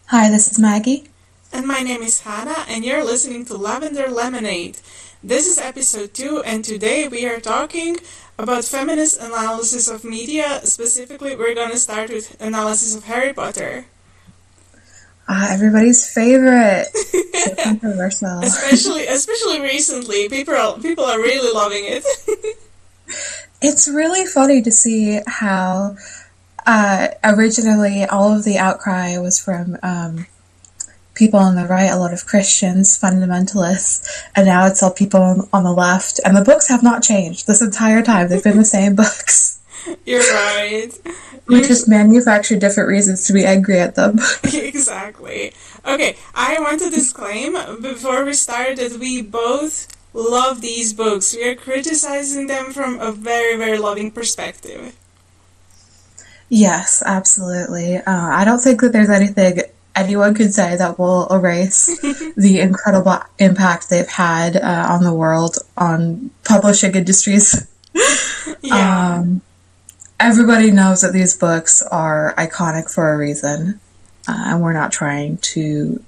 Hi, this is Maggie. And my name is Hana, and you're listening to Lavender Lemonade. This is episode 2, and today we are talking about feminist analysis of media. Specifically, we're going to start with analysis of Harry Potter. Everybody's favorite. So controversial. especially recently, people are really loving it. It's really funny to see how originally all of the outcry was from people on the right, a lot of Christians, fundamentalists, and now it's all people on the left. And the books have not changed this entire time. They've been the same books. You're right. We just manufacture different reasons to be angry at them. Exactly. Okay, I want to disclaim before we start that we both love these books. We are criticizing them from a very, very loving perspective. Yes, absolutely. I don't think that there's anything anyone could say that will erase the incredible impact they've had on the world, on publishing industries. Yeah. Everybody knows that these books are iconic for a reason, and we're not trying to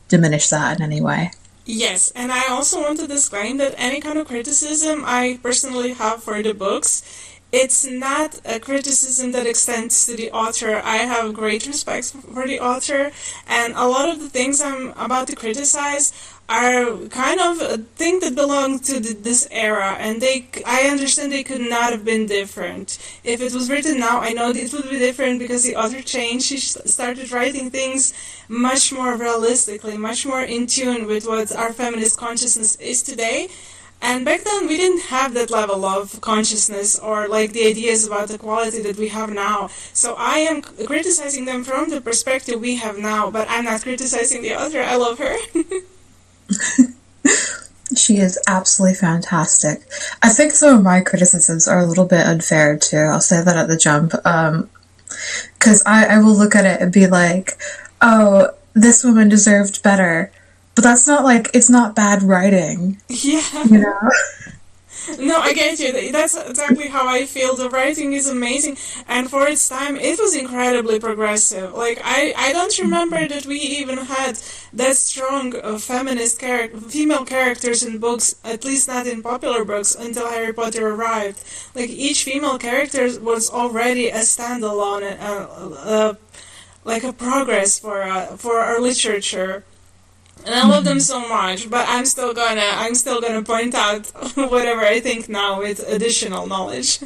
diminish that in any way. Yes, and I also want to disclaim that any kind of criticism I personally have for the books, it's not a criticism that extends to the author. I have great respect for the author, and a lot of the things I'm about to criticize are kind of a thing that belong to this era, and I understand they could not have been different. If it was written now, I know it would be different because the author changed. She started writing things much more realistically, much more in tune with what our feminist consciousness is today. And back then, we didn't have that level of consciousness or like the ideas about equality that we have now. So I am criticizing them from the perspective we have now, but I'm not criticizing the author. I love her. She is absolutely fantastic. I think some of my criticisms are a little bit unfair too. I'll say that at the jump. Because I will look at it and be like, oh, this woman deserved better. But that's not like, it's not bad writing. Yeah. You know? No, I get you. That's exactly how I feel. The writing is amazing, and for its time, it was incredibly progressive. Like, I don't remember that we even had that strong female characters in books, at least not in popular books, until Harry Potter arrived. Like, each female character was already a standalone, like a progress for our literature. And I love them so much, but I'm still gonna point out whatever I think now with additional knowledge.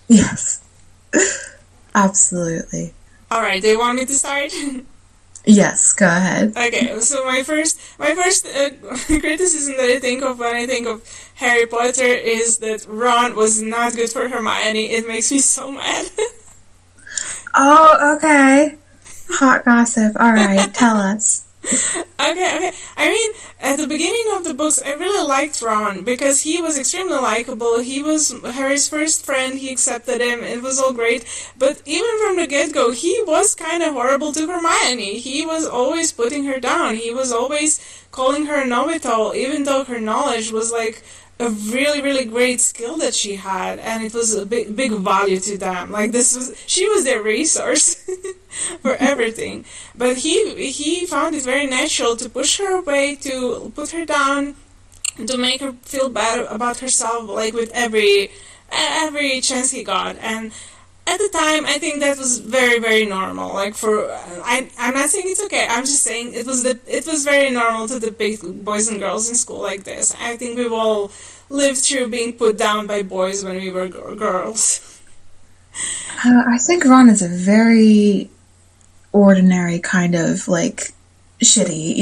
Yes. Absolutely. Alright, do you want me to start? Yes, go ahead. Okay, so my first criticism that I think of when I think of Harry Potter is that Ron was not good for Hermione. It makes me so mad. Oh, okay. Hot gossip. All right, tell us. Okay. I mean, at the beginning of the books, I really liked Ron because he was extremely likable. He was Harry's first friend. He accepted him. It was all great. But even from the get-go, he was kind of horrible to Hermione. He was always putting her down. He was always calling her a know-it-all, even though her knowledge was like a really, really great skill that she had, and it was a big value to them. Like, she was their resource for everything. But he found it very natural to push her away, to put her down, to make her feel bad about herself, like with every chance he got. And at the time, I think that was very, very normal. Like, I'm not saying it's okay. I'm just saying it was very normal to depict boys and girls in school like this. I think we've all lived through being put down by boys when we were girls. I think Ron is a very ordinary kind of like shitty.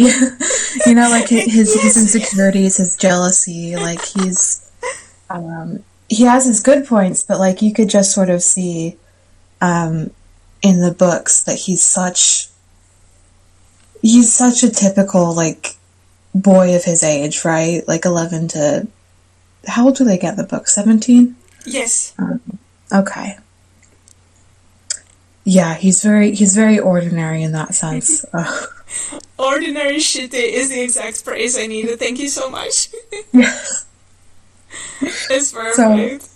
You know, like his insecurities, his jealousy. Like he has his good points, but like you could just sort of see in the books that he's such a typical like boy of his age, right? Like 11 to, how old do they get in the book? 17? Yes. Okay. Yeah, he's very ordinary in that sense. Ordinary shitty is the exact phrase I needed. Thank you so much. Yes. It's perfect.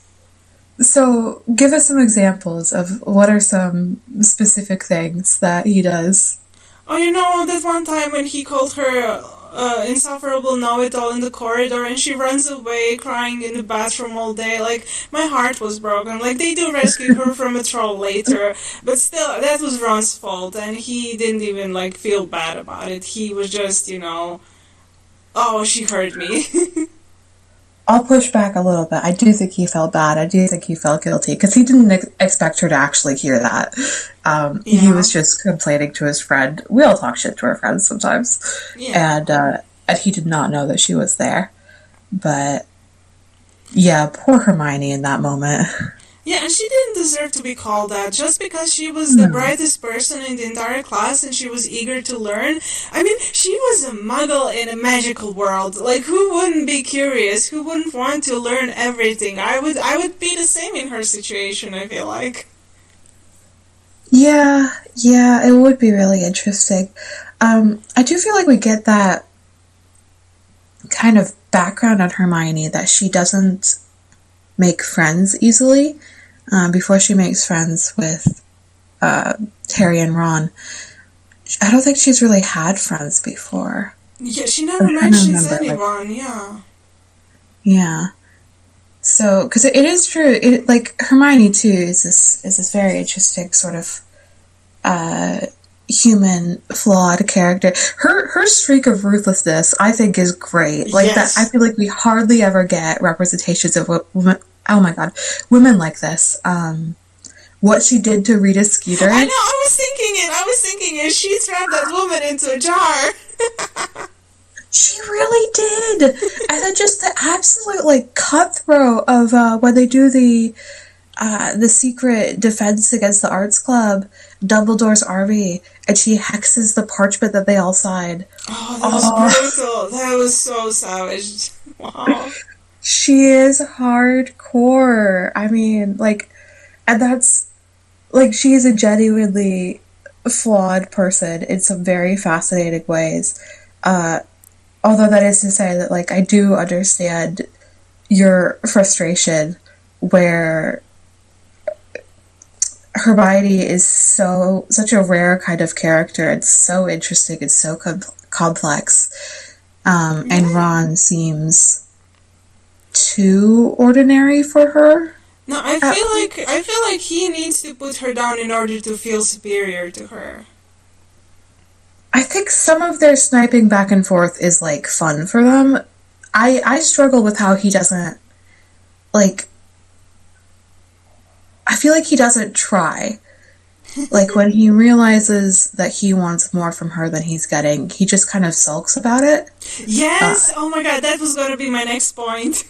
So, give us some examples of what are some specific things that he does. Oh, you know that one time when he called her insufferable know-it-all in the corridor and she runs away crying in the bathroom all day? Like, my heart was broken. Like, they do rescue her from a troll later, but still, that was Ron's fault and he didn't even, like, feel bad about it. He was just, oh, she hurt me. I'll push back a little bit. I do think he felt bad. I do think he felt guilty because he didn't expect her to actually hear that. He Yeah. was just complaining to his friend. We all talk shit to our friends sometimes, Yeah. and he did not know that she was there. But yeah, poor Hermione in that moment. Yeah, and she didn't deserve to be called that just because she was the No. brightest person in the entire class and she was eager to learn. I mean, she was a muggle in a magical world. Like, who wouldn't be curious? Who wouldn't want to learn everything? I would be the same in her situation, I feel like. Yeah, it would be really interesting. I do feel like we get that kind of background on Hermione that she doesn't make friends easily. Before she makes friends with Harry and Ron, I don't think she's really had friends before. Yeah, she I'm never trying to mentions remember, like, anyone, yeah. yeah. So, because it is true, like Hermione too is this very interesting sort of human flawed character. Her streak of ruthlessness, I think, is great. Like that, I Yes. feel like we hardly ever get representations of women. Oh my god, women like this. What she did to Rita I Skeeter, know, I was thinking it. She trapped that woman into a jar. she really did. And then just the absolute like cutthroat of when they do the secret defense against the arts club, Dumbledore's army, and she hexes the parchment that they all signed. Oh, that was Oh, brutal. That was so savage. Wow. she is hardcore. I mean, like, and that's like she is a genuinely flawed person in some very fascinating ways. Uh, Although that is to say that, like, I do understand your frustration where Hermione is such a rare kind of character. It's so interesting. It's so complex. And Yeah. Ron seems too ordinary for her. No, I Uh, feel like I feel like he needs to put her down in order to feel superior to her. I think some of their sniping back and forth is like fun for them. I struggle with how he doesn't like. I feel like he doesn't try. Like when he realizes that he wants more from her than he's getting, he just kind of sulks about it. Uh, Yes. Oh my God, that was gonna be my next point.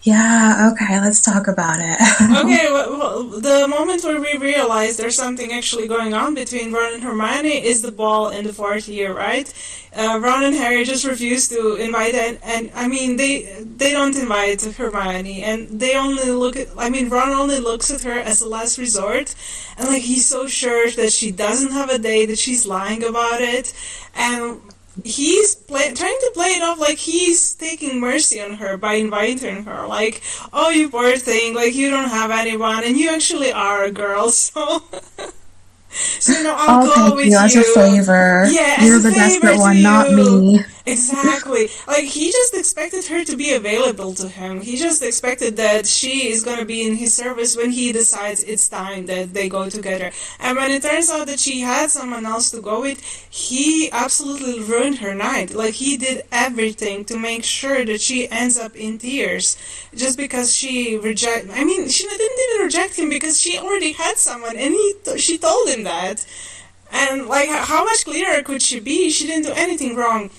yeah, okay, let's talk about it. Okay, well, the moment where we realize there's something actually going on between Ron and Hermione is the ball in the fourth year, right? Ron and Harry just refuse to invite, and I mean they don't invite Hermione, and they only look at. I mean, Ron only looks at her as a last resort, and like he's so sure that she doesn't have a date, that she's lying about it, and trying to play it off like he's taking mercy on her by inviting her. Like, oh, you poor thing, like you don't have anyone, and you actually are a girl, so I'll I'll go take you with as a you. favor. Yeah, as You're a the favor desperate to one, not you. me. Exactly. Like, he just expected her to be available to him. He just expected that she is gonna be in his service when he decides it's time that they go together. And when it turns out that she had someone else to go with, he absolutely ruined her night. Like, he did everything to make sure that she ends up in tears. Just because I mean, she didn't even reject him because she already had someone and she told him that. And, like, how much clearer could she be? She didn't do anything wrong,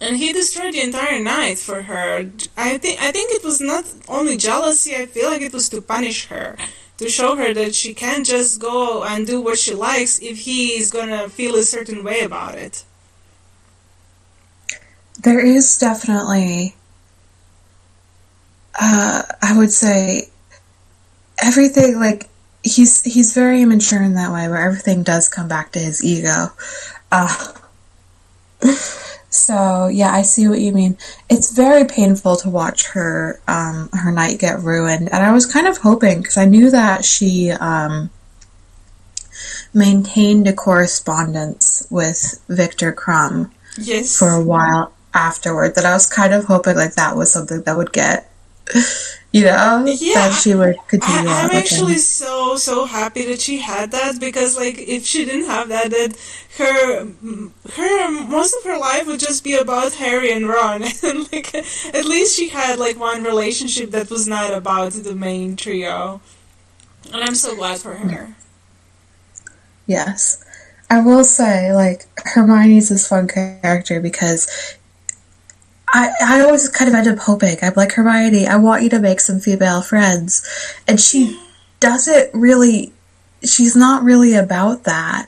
and he destroyed the entire night for her. I think it was not only jealousy. I feel like it was to punish her, to show her that she can't just go and do what she likes if he is gonna feel a certain way about it. There is definitely, I would say, everything like he's very immature in that way, where everything does come back to his ego. Uh, so yeah, I see what you mean. It's very painful to watch her night get ruined, and I was kind of hoping because I knew that she maintained a correspondence with Victor Crumb for a Yes. while afterward, that I was kind of hoping like that was something that would get, that Yeah, she would continue I'm on with actually him. so happy that she had that, because like if she didn't have that, then her most of her life would just be about Harry and Ron, and like at least she had like one relationship that was not about the main trio, and I'm so glad for her. Yes. I will say, like, Hermione's this fun character because I always kind of end up hoping, I'm like, Hermione, I want you to make some female friends. And she Yeah. doesn't really, she's not really about that.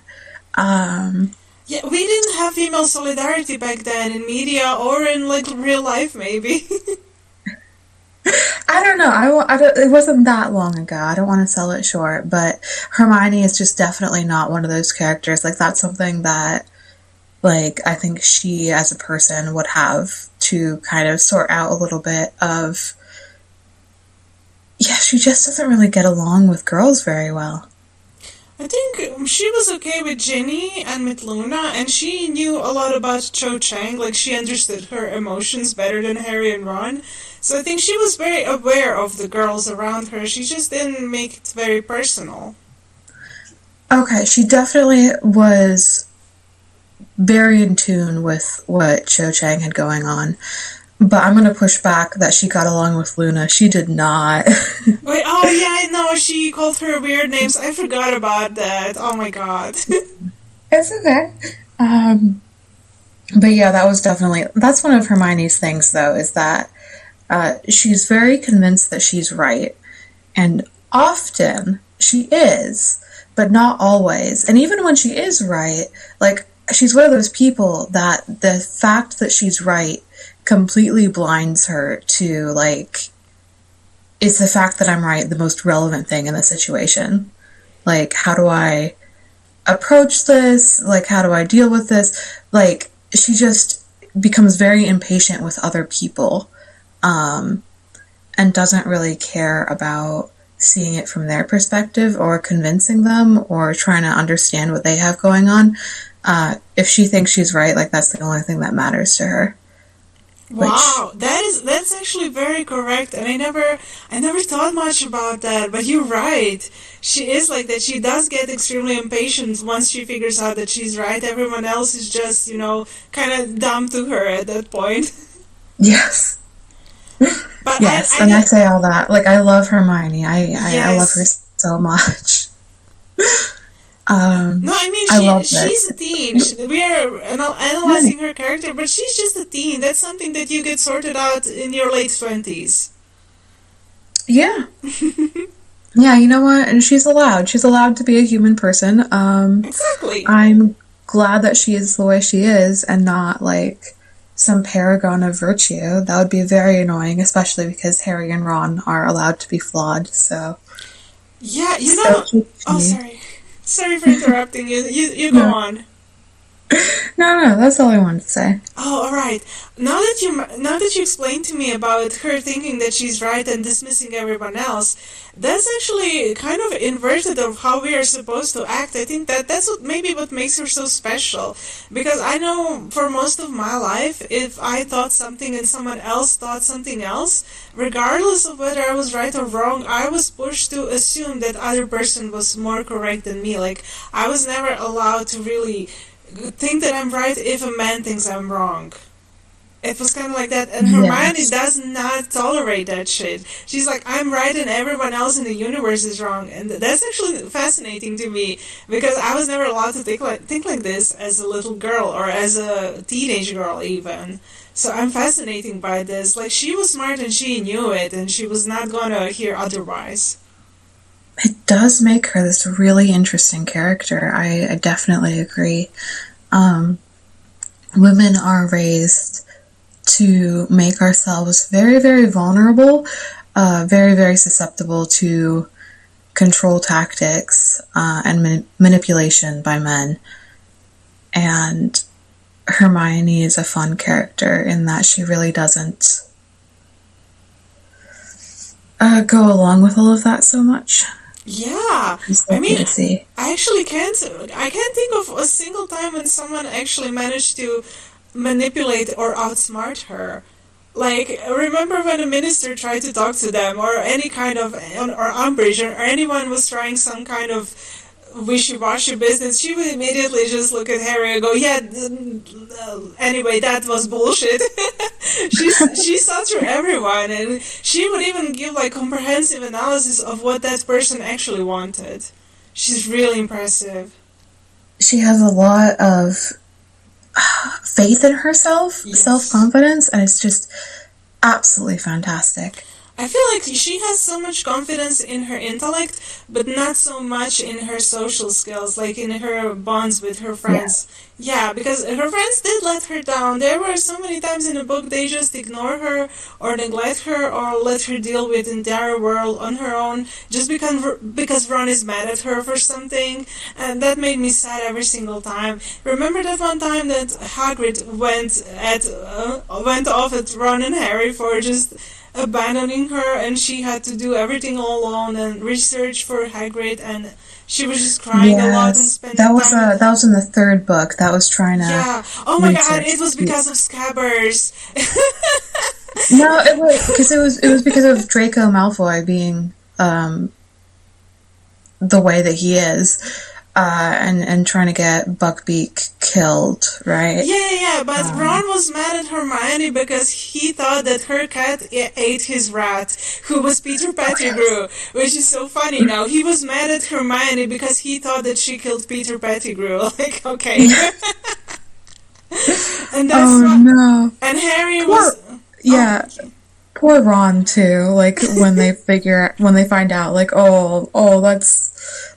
Um, Yeah, we didn't have female solidarity back then in media or in like real life, maybe. I don't know. I don't, it wasn't that long ago. I don't want to sell it short, but Hermione is just definitely not one of those characters. Like, that's something that, like, I think she as a person would have to kind of sort out a little bit of, yeah, she just doesn't really get along with girls very well. I think she was okay with Ginny and with Luna, and she knew a lot about Cho Chang. Like, she understood her emotions better than Harry and Ron. So I think she was very aware of the girls around her. She just didn't make it very personal. Okay, she definitely was very in tune with what Cho Chang had going on. But I'm going to push back that she got along with Luna. She did not. Wait, oh yeah, no, she called her weird names. I forgot about that. Oh my god. It's okay. Um, but yeah, that was definitely, that's one of Hermione's things, though, is that she's very convinced that she's right. And often she is, but not always. And even when she is right, like, she's one of those people that the fact that she's right completely blinds her to, like, is the fact that I'm right the most relevant thing in the situation? Like, how do I approach this? Like, how do I deal with this? Like, she just becomes very impatient with other people, um, and doesn't really care about seeing it from their perspective or convincing them or trying to understand what they have going on. If she thinks she's right, like, that's the only thing that matters to her. Which, Wow, that's actually very correct, and I never thought much about that. But you're right. She is like that. She does get extremely impatient once she figures out that she's right. Everyone else is just, kind of dumb to her at that point. yes. But Yes, I and I know. say all that. Like, I love Hermione. I love her Yes. so much. No, I mean I love she's a it. teen. We are analyzing her character, but she's just a teen. That's something that you get sorted out in your late 20s. Yeah. Yeah, you know what? And she's allowed. She's allowed to be a human person. Exactly. I'm glad that she is the way she is and not like some paragon of virtue. That would be very annoying, especially because Harry and Ron are allowed to be flawed. So, Yeah, so oh, she, sorry. Sorry for interrupting you. You go no, on. no, that's all I wanted to say. Oh, all right. Now that you explained to me about her thinking that she's right and dismissing everyone else, that's actually kind of inverted of how we are supposed to act. I think that's what makes her so special. Because I know for most of my life, if I thought something and someone else thought something else, regardless of whether I was right or wrong, I was pushed to assume that other person was more correct than me. Like, I was never allowed to really think that I'm right if a man thinks I'm wrong. It was kind of like that, and Hermione Yes. does not tolerate that shit. She's like, I'm right and everyone else in the universe is wrong, and that's actually fascinating to me because I was never allowed to think like this as a little girl or as a teenage girl even. So I'm fascinated by this. Like, she was smart and she knew it, and she was not gonna hear otherwise. It does make her this really interesting character. I definitely agree. Um, Women are raised to make ourselves very, very vulnerable, very, very susceptible to control tactics and manipulation by men. And Hermione is a fun character in that she really doesn't go along with all of that so much. Yeah, It's I so cool mean, to see. I can't think of a single time when someone actually managed to manipulate or outsmart her. Like, remember when a minister tried to talk to them, or any kind of, or Umbridge, or anyone was trying some kind of wishy-washy business, she would immediately just look at Harry and go, yeah, anyway, that was bullshit. She saw through everyone, and she would even give, like, comprehensive analysis of what that person actually wanted. She's really impressive. She has a lot of faith in herself, self Yes. confidence, and it's just absolutely fantastic. I feel like she has so much confidence in her intellect, but not so much in her social skills, like in her bonds with her Yeah. friends. Yeah, because her friends did let her down. There were so many times in the book they just ignore her, or neglect her, or let her deal with the entire world on her own, just because Ron is mad at her for something, and that made me sad every single time. Remember that one time that Hagrid went off at Ron and Harry for just abandoning her, and she had to do everything all alone and research for Hagrid, and she was just crying a lot and Yes, spending time with. that was in the third book. That was trying to Yeah. Oh my God! research. It was because of Scabbers. No, it was because of Draco Malfoy being the way that he is, and trying to get Buckbeak killed, right? Yeah, but Um, Ron was mad at Hermione because he thought that her cat ate his rat, who was Peter Pettigrew, which is so funny now. He was mad at Hermione because he thought that she killed Peter Pettigrew. Like, okay. And that's oh why. no, And Harry poor was. Oh, yeah, poor Ron too. Like when they find out, like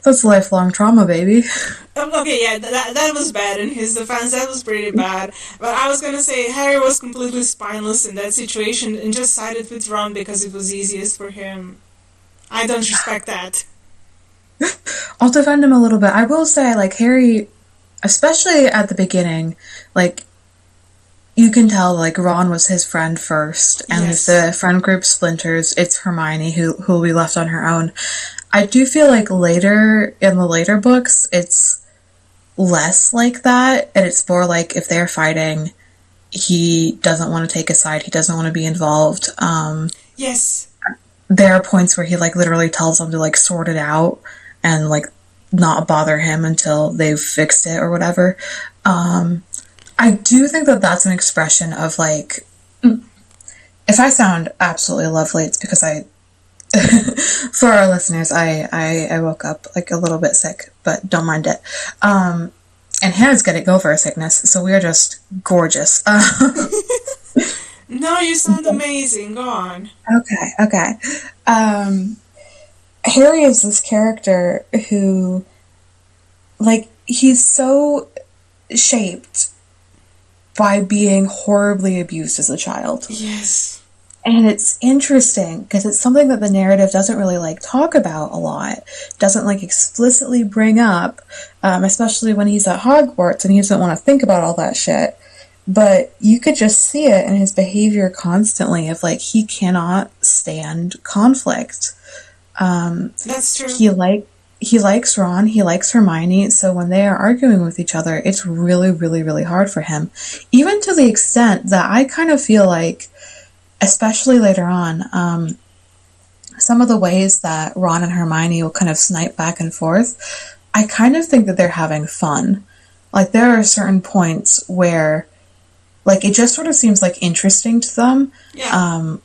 that's lifelong trauma, baby. okay, yeah, that was bad in his defense. That was pretty bad. But I was gonna say Harry was completely spineless in that situation and just sided with Ron because it was easiest for him. I don't respect that. I'll defend him a little bit. I will say, like Harry, especially at the beginning, like you can tell like Ron was his friend first, and if Yes. the friend group splinters, it's Hermione who will be left on her own. I do feel like later in the later books, it's less like that, and it's more like if they're fighting, he doesn't want to take a side, he doesn't want to be involved. Yes. There are points where he like literally tells them to like sort it out and like not bother him until they've fixed it or whatever. Um, I do think that that's an expression of like, if I sound absolutely lovely, it's because I, for our listeners, I woke up like a little bit sick, but don't mind it. And Hannah's getting over a sickness, so we are just gorgeous. No, you sound amazing. Go on. Okay. Um, Harry is this character who, like, he's so shaped by being horribly abused as a child. Yes. And it's interesting because it's something that the narrative doesn't really like talk about a lot, doesn't like explicitly bring up, especially when he's at Hogwarts and he doesn't want to think about all that shit. But you could just see it in his behavior constantly of like he cannot stand conflict. That's true. He likes Ron, he likes Hermione, so when they are arguing with each other, it's really, really, really hard for him. Even to the extent that I kind of feel like, especially later on, some of the ways that Ron and Hermione will kind of snipe back and forth, I kind of think that they're having fun. Like there are certain points where like it just sort of seems like interesting to them. Yeah.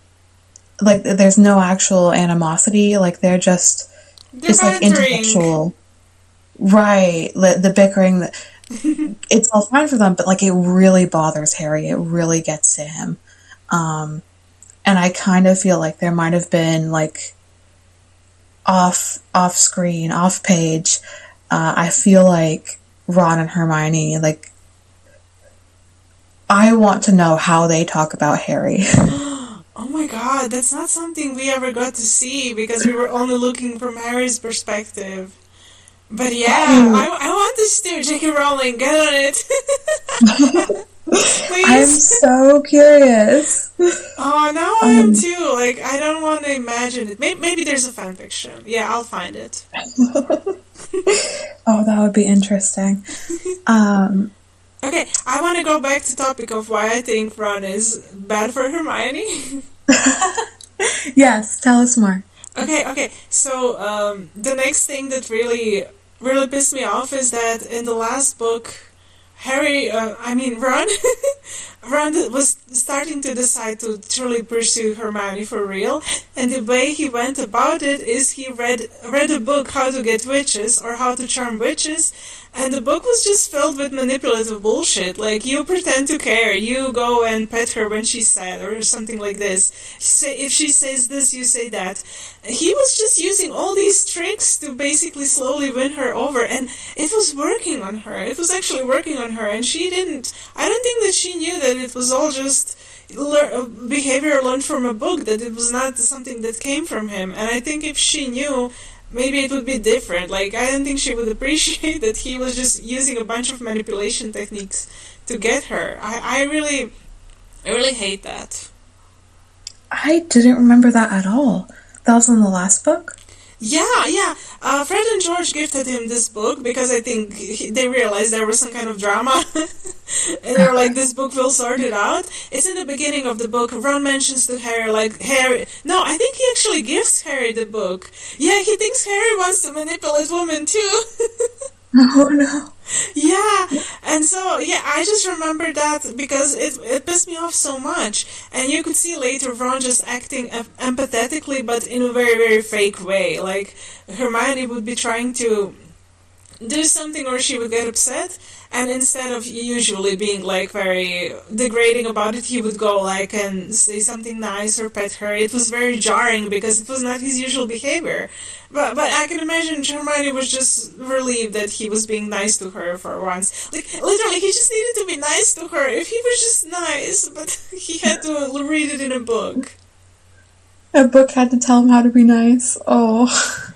Like there's no actual animosity, like they're just They're it's like bantering. intellectual. Right, the bickering, it's all fine for them, but like it really bothers Harry. It really gets to him. Um, and I kind of feel like there might have been like off screen, off page. I feel like Ron and Hermione, like I want to know how they talk about Harry. Oh my God, that's not something we ever got to see because we were only looking from Harry's perspective. But yeah, Right. I want this too. J.K. Rowling, get on it. I'm Please. so curious. Oh, now I am Um, too. Like, I don't want to imagine it. Maybe there's a fan fiction. Yeah, I'll find it. oh, that would be interesting. Um, Okay, I want to go back to topic of why I think Ron is bad for Hermione. yes, tell us more. Okay. So, the next thing that really pissed me off is that in the last book, Ron, Ron was starting to decide to truly pursue Hermione for real, and the way he went about it is he read a book, How to Get Witches, or How to Charm Witches, and the book was just filled with manipulative bullshit. Like, you pretend to care, you go and pet her when she's sad, or something like this. Say, if she says this, you say that. He was just using all these tricks to basically slowly win her over, and it was working on her. It was actually working on her, and she didn't. I don't think that she knew that it was all just behavior learned from a book, that it was not something that came from him. And I think if she knew, maybe it would be different. Like, I don't think she would appreciate that he was just using a bunch of manipulation techniques to get her. I really hate that. I didn't remember that at all. That was in the last book? Yeah. Fred and George gifted him this book because I think they realized there was some kind of drama. And they were like, this book will sort it out. It's in the beginning of the book. Ron mentions to Harry, like, Harry... No, I think he actually gives Harry the book. Yeah, he thinks Harry wants to manipulate women too. Oh no. Yeah, and so, yeah, I just remember that because it pissed me off so much. And you could see later Ron just acting empathetically, but in a very, very fake way. Like, Hermione would be trying to do something or she would get upset, and instead of usually being like very degrading about it, he would go like and say something nice or pet her. It was very jarring because it was not his usual behavior. But I can imagine Hermione was just relieved that he was being nice to her for once. Like, literally, he just needed to be nice to her. If he was just nice, but he had to read it in a book. A book had to tell him how to be nice. Oh.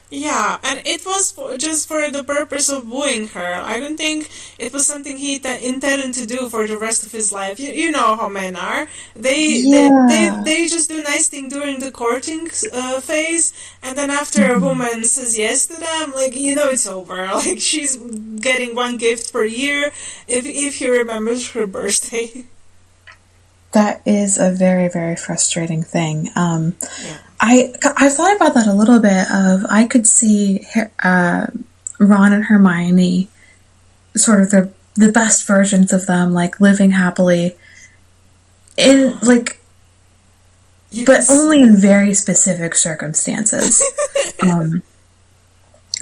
Yeah, and it was just for the purpose of wooing her. I don't think it was something he intended to do for the rest of his life. You know how men are. Yeah. They just do nice thing during the courting phase, and then after a woman says yes to them, like, you know it's over. Like, she's getting one gift per year if he remembers her birthday. That is a very, very frustrating thing. Yeah. I thought about that a little bit. I could see Ron and Hermione, sort of the best versions of them, like living happily in like, but only in very specific circumstances. um,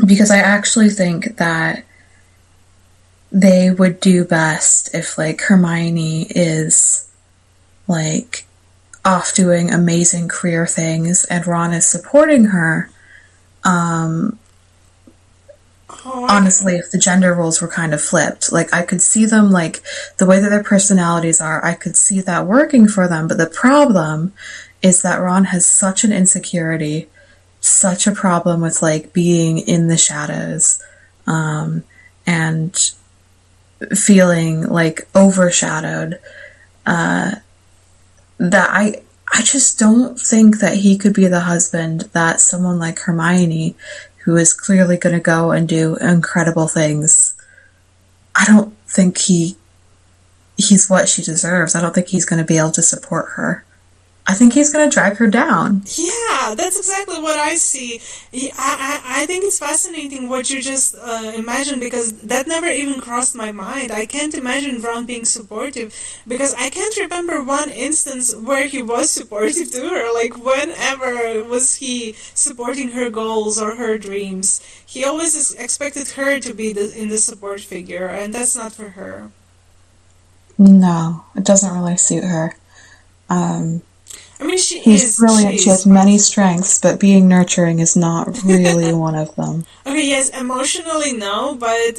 because I actually think that they would do best if like Hermione is like off doing amazing career things and Ron is supporting her. Um, Honestly, if the gender roles were kind of flipped, like I could see them like the way that their personalities are, I could see that working for them. But the problem is that Ron has such an insecurity, such a problem with like being in the shadows, and feeling like overshadowed, that I just don't think that he could be the husband that someone like Hermione, who is clearly going to go and do incredible things, I don't think he's what she deserves. I don't think he's going to be able to support her. I think he's going to drag her down. Yeah, that's exactly what I see. I think it's fascinating what you just imagined because that never even crossed my mind. I can't imagine Ron being supportive because I can't remember one instance where he was supportive to her. Like, whenever was he supporting her goals or her dreams? He always expected her to be in the support figure, and that's not for her. No, it doesn't really suit her. I mean, He's brilliant. She has but many strengths, but being nurturing is not really one of them. okay, yes, emotionally no, but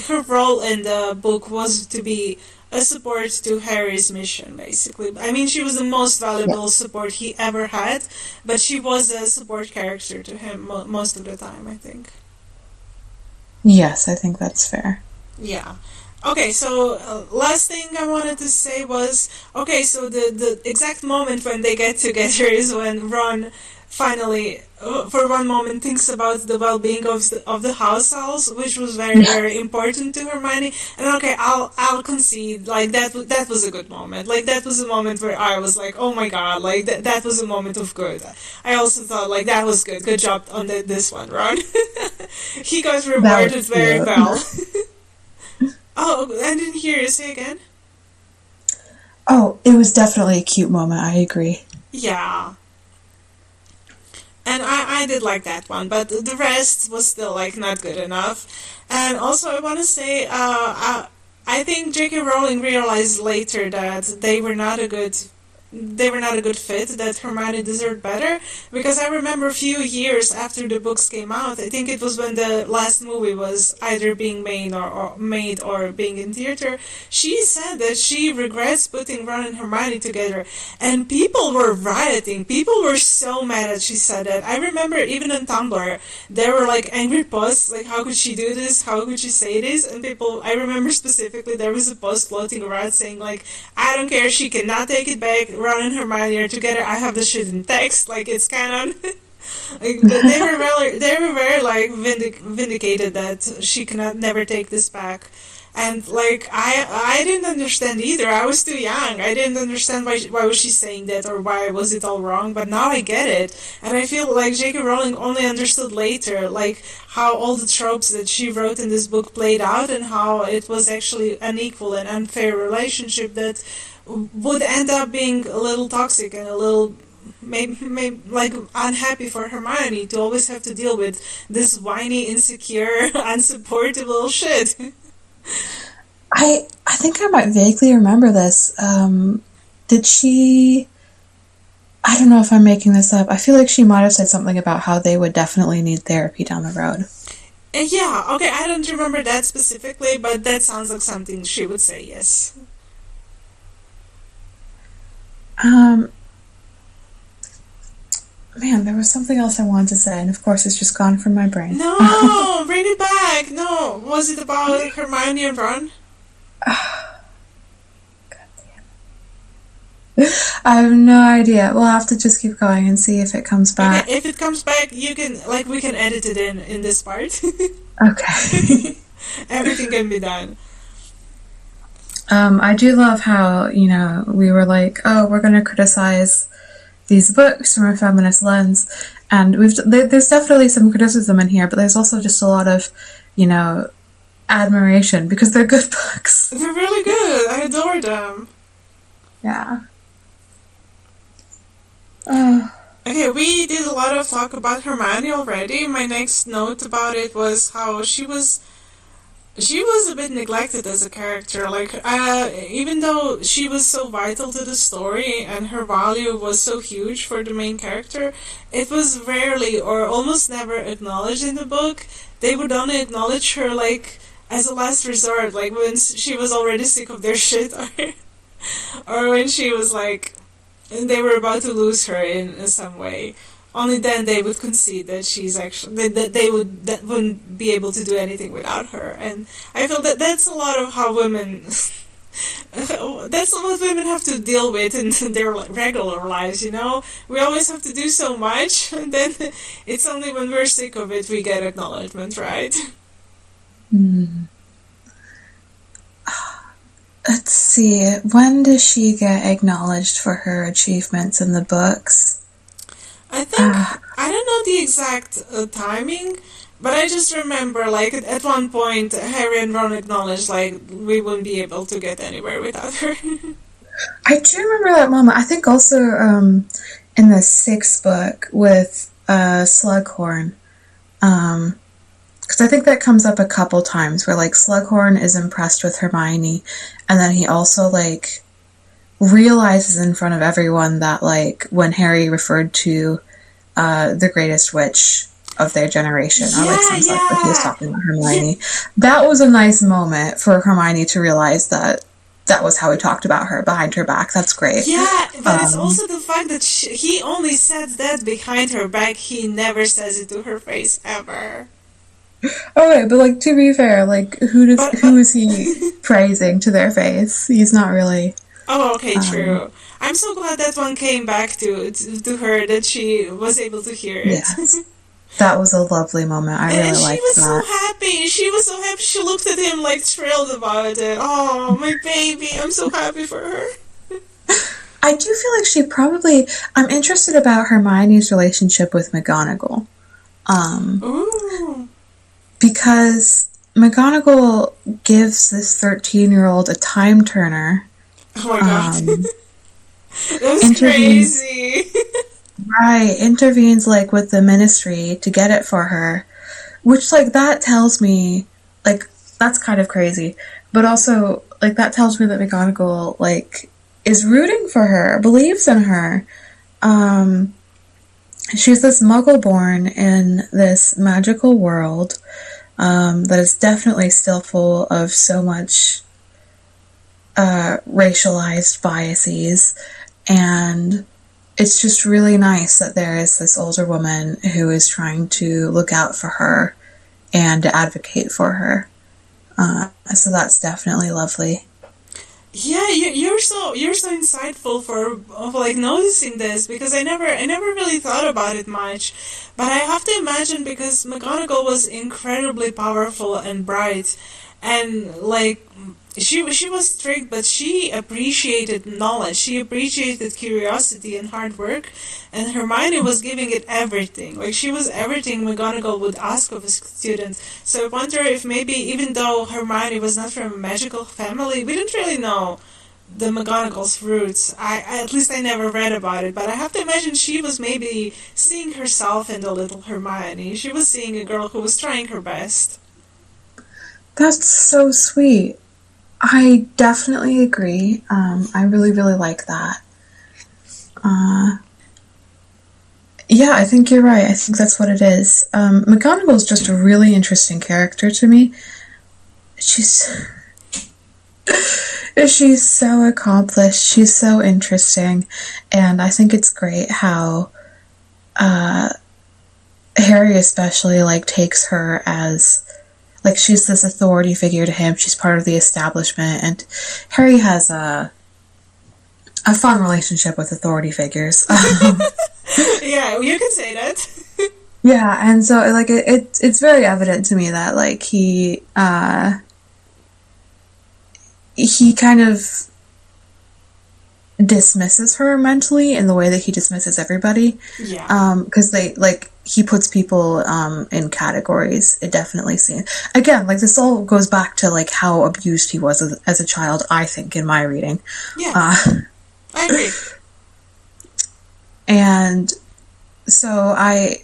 her role in the book was to be a support to Harry's mission, basically. I mean, she was the most Yeah. valuable support he ever had, but she was a support character to him most of the time, I think. Yes, I think that's fair. Yeah. Okay, so last thing I wanted to say was, okay, so the exact moment when they get together is when Ron finally, for one moment, thinks about the well-being of the house elves, which was very very important to Hermione. And okay, I'll concede, like that was a good moment. Like that was a moment where I was like, oh my god, like that was a moment of good. I also thought like that was good. Good job on this one, Ron. He got That was rewarded very cute. well. Oh, I didn't hear you say again. Oh, it was definitely a cute moment. I agree. Yeah. And I did like that one, but the rest was still like not good enough. And also, I want to say, I think J.K. Rowling realized later that they were not a good fit, that Hermione deserved better, because I remember a few years after the books came out, I think it was when the last movie was either being made or being in theater, she said that she regrets putting Ron and Hermione together, and people were rioting. People were so mad that she said that. I remember even on Tumblr, there were like angry posts, like how could she do this? How could she say this? And people, I remember specifically there was a post floating around saying like, I don't care, she cannot take it back. Ron and Hermione are together. I have the shit in text, like it's canon. Like they were very like vindicated that she cannot never take this back. And like I didn't understand either. I was too young. I didn't understand why was she saying that or why was it all wrong. But now I get it, and I feel like J.K. Rowling only understood later, like how all the tropes that she wrote in this book played out, and how it was actually an equal and unfair relationship that would end up being a little toxic and a little maybe like unhappy for Hermione to always have to deal with this whiny, insecure, unsupportable shit. I think I might vaguely remember this. Did she? I don't know if I'm making this up. I feel like she might have said something about how they would definitely need therapy down the road. Yeah, okay, I don't remember that specifically, but that sounds like something she would say, yes. Um, Man, there was something else I wanted to say, and of course it's just gone from my brain. No, bring it back. No, was it about Hermione and Ron? I have no idea. We'll have to just keep going and see if it comes Okay, back. if it comes back, you can like we can edit it in this part. Okay. Everything can be done. I do love how, we were like, oh, we're going to criticize these books from a feminist lens. And there's definitely some criticism in here, but there's also just a lot of, you know, admiration because they're good books. They're really good. I adore them. Yeah. Uh, Okay, we did a lot of talk about Hermione already. My next note about it was how she was a bit neglected as a character. Like, even though she was so vital to the story and her value was so huge for the main character, it was rarely or almost never acknowledged in the book. They would only acknowledge her, like, as a last resort, like when she was already sick of their shit, or when she was like, they were about to lose her in some way. Only then they would concede that she's actually that wouldn't be able to do anything without her. And I feel that that's a lot of how women. That's what women have to deal with in their regular lives. We always have to do so much, and then it's only when we're sick of it we get acknowledgement, right? hmm. Let's see. When does she get acknowledged for her achievements in the books? I think Uh, I don't know the exact timing, but I just remember like at one point Harry and Ron acknowledged like we wouldn't be able to get anywhere without her. I do remember that moment. I think also in the sixth book with Slughorn. Because I think that comes up a couple times where like Slughorn is impressed with Hermione, and then he also like realizes in front of everyone that like when Harry referred to the greatest witch of their generation or like Yeah, some such, like he was yeah, talking about yeah, Hermione. That was a nice moment for Hermione to realize that that was how he talked about her behind her back. That's great. yeah. But it's Um, also the fact that he only said that behind her back. He never says it to her face ever. Okay, but like to be fair, like But who is he praising to their face? He's not really. oh, okay, Um, true. I'm so glad that one came back to her, that she was able to hear it. yes, that was a lovely moment. I And really she liked was so that. happy. She was so happy. She looked at him like thrilled about it. Oh, my baby. I'm so happy for her. I do feel like she probably. I'm interested about Hermione's relationship with McGonagall, um, Ooh. because McGonagall gives this 13-year-old a time turner. Oh my god. Um, That was intervenes crazy. right, intervenes like with the Ministry to get it for her, which like that tells me like that's kind of crazy, but also like that tells me that McGonagall like is rooting for her, believes in her. Um, she's this Muggle born in this magical world that is definitely still full of so much racialized biases, and it's just really nice that there is this older woman who is trying to look out for her and advocate for her. So that's definitely lovely. Yeah, you're so insightful for of like noticing this, because I never really thought about it much, but I have to imagine because McGonagall was incredibly powerful and bright, and like she was strict, but she appreciated knowledge. She appreciated curiosity and hard work, and Hermione was giving it everything. Like she was everything McGonagall would ask of a student. So I wonder if maybe even though Hermione was not from a magical family, we didn't really know the McGonagall's roots. At least I never read about it, but I have to imagine she was maybe seeing herself in the little Hermione. She was seeing a girl who was trying her best. That's so sweet. I definitely agree. I really, really like that. Uh, yeah, I think you're right. I think that's what it is. McGonagall is just a really interesting character to me. She's she's so accomplished. She's so interesting, and I think it's great how uh, Harry especially like takes her as like she's this authority figure to him. She's part of the establishment, and Harry has a fun relationship with authority figures. Yeah, you can say that. Yeah, and so like it's very evident to me that like he kind of dismisses her mentally in the way that he dismisses everybody. Yeah. Because they like he puts people in categories. It definitely seems again like this all goes back to like how abused he was as a child. I think in my reading, Yeah, uh, I agree. and so I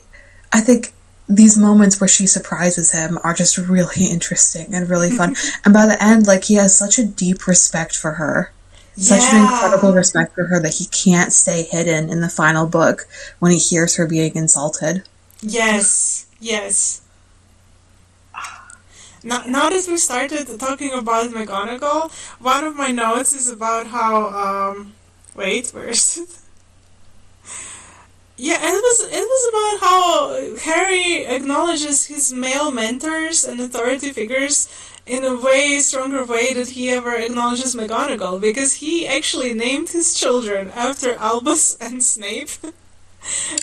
think these moments where she surprises him are just really interesting and really fun. And by the end, like he has such a deep respect for her, such an incredible Yeah. respect for her that he can't stay hidden in the final book when he hears her being insulted. Yes. Yes. Now that we started talking about McGonagall, one of my notes is about how wait, where is it? Yeah, it was about how Harry acknowledges his male mentors and authority figures in a way stronger way that he ever acknowledges McGonagall, because he actually named his children after Albus and Snape.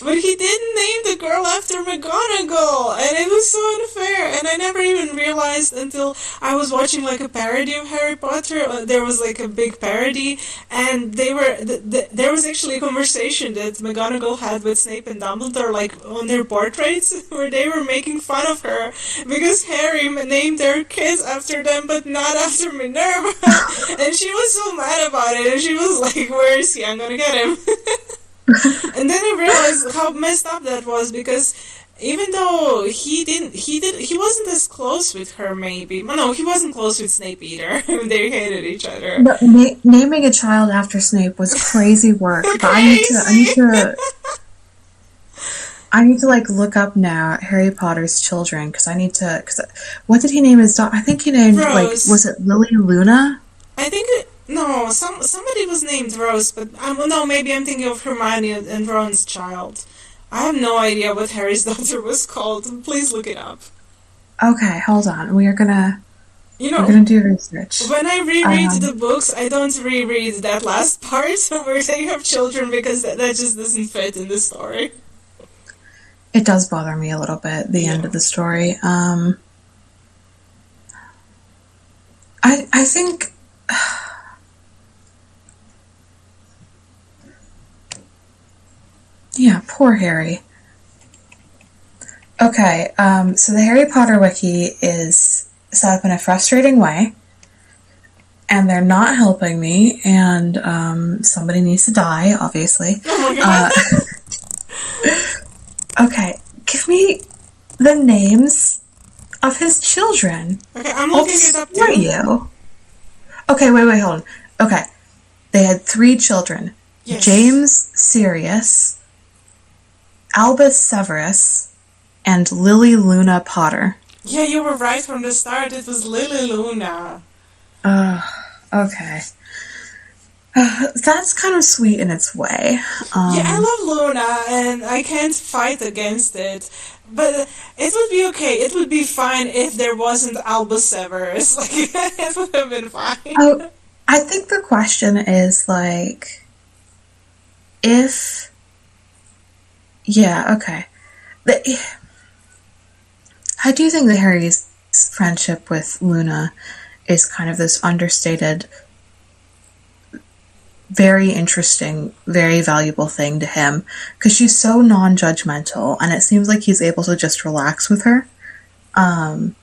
But he didn't name the girl after McGonagall, and it was so unfair. And I never even realized until I was watching like a parody of Harry Potter. There was like a big parody, and there was actually a conversation that McGonagall had with Snape and Dumbledore, like on their portraits, where they were making fun of her because Harry named their kids after them, but not after Minerva. And she was so mad about it, and she was like, "Where is he? I'm gonna get him." And then I realized how messed up that was, because even though he wasn't as close with her, maybe. Well, no, he wasn't close with Snape either. They hated each other. But naming a child after Snape was crazy work. But Crazy. I need to like look up now Harry Potter's children because I need to. Cause what did he name his daughter? I think he named like Rose. was it Lily Luna? I think no, somebody was named Rose, but no, maybe I'm thinking of Hermione and Ron's child. I have no idea what Harry's daughter was called. Please look it up. Okay, hold on. You We're know, gonna do research. when I reread Um, the books, I don't reread that last part where they have children because that just doesn't fit in the story. it does bother me a little bit, the end Yeah. of the story. I think, yeah, poor Harry. Okay, so the Harry Potter wiki is set up in a frustrating way, and they're not helping me, and somebody needs to die, obviously. Oh my Uh, god. okay, give me the names of his children. Okay, I'm I'll looking it up destroy too. you. Okay, wait, hold on. Okay, they had 3 children: Yes. James Sirius, Albus Severus, and Lily Luna Potter. Yeah, you were right from the start. It was Lily Luna. Uh, okay. That's kind of sweet in its way. Yeah, I Um, love Luna, and I can't fight against it. But it would be okay. It would be fine if there wasn't Albus Severus. Like, it would have been oh, fine. I think the question is like, if, yeah, okay. The, I do think that Harry's friendship with Luna is kind of this understated, very interesting, very valuable thing to him because she's so non-judgmental, and it seems like he's able to just relax with her. Um,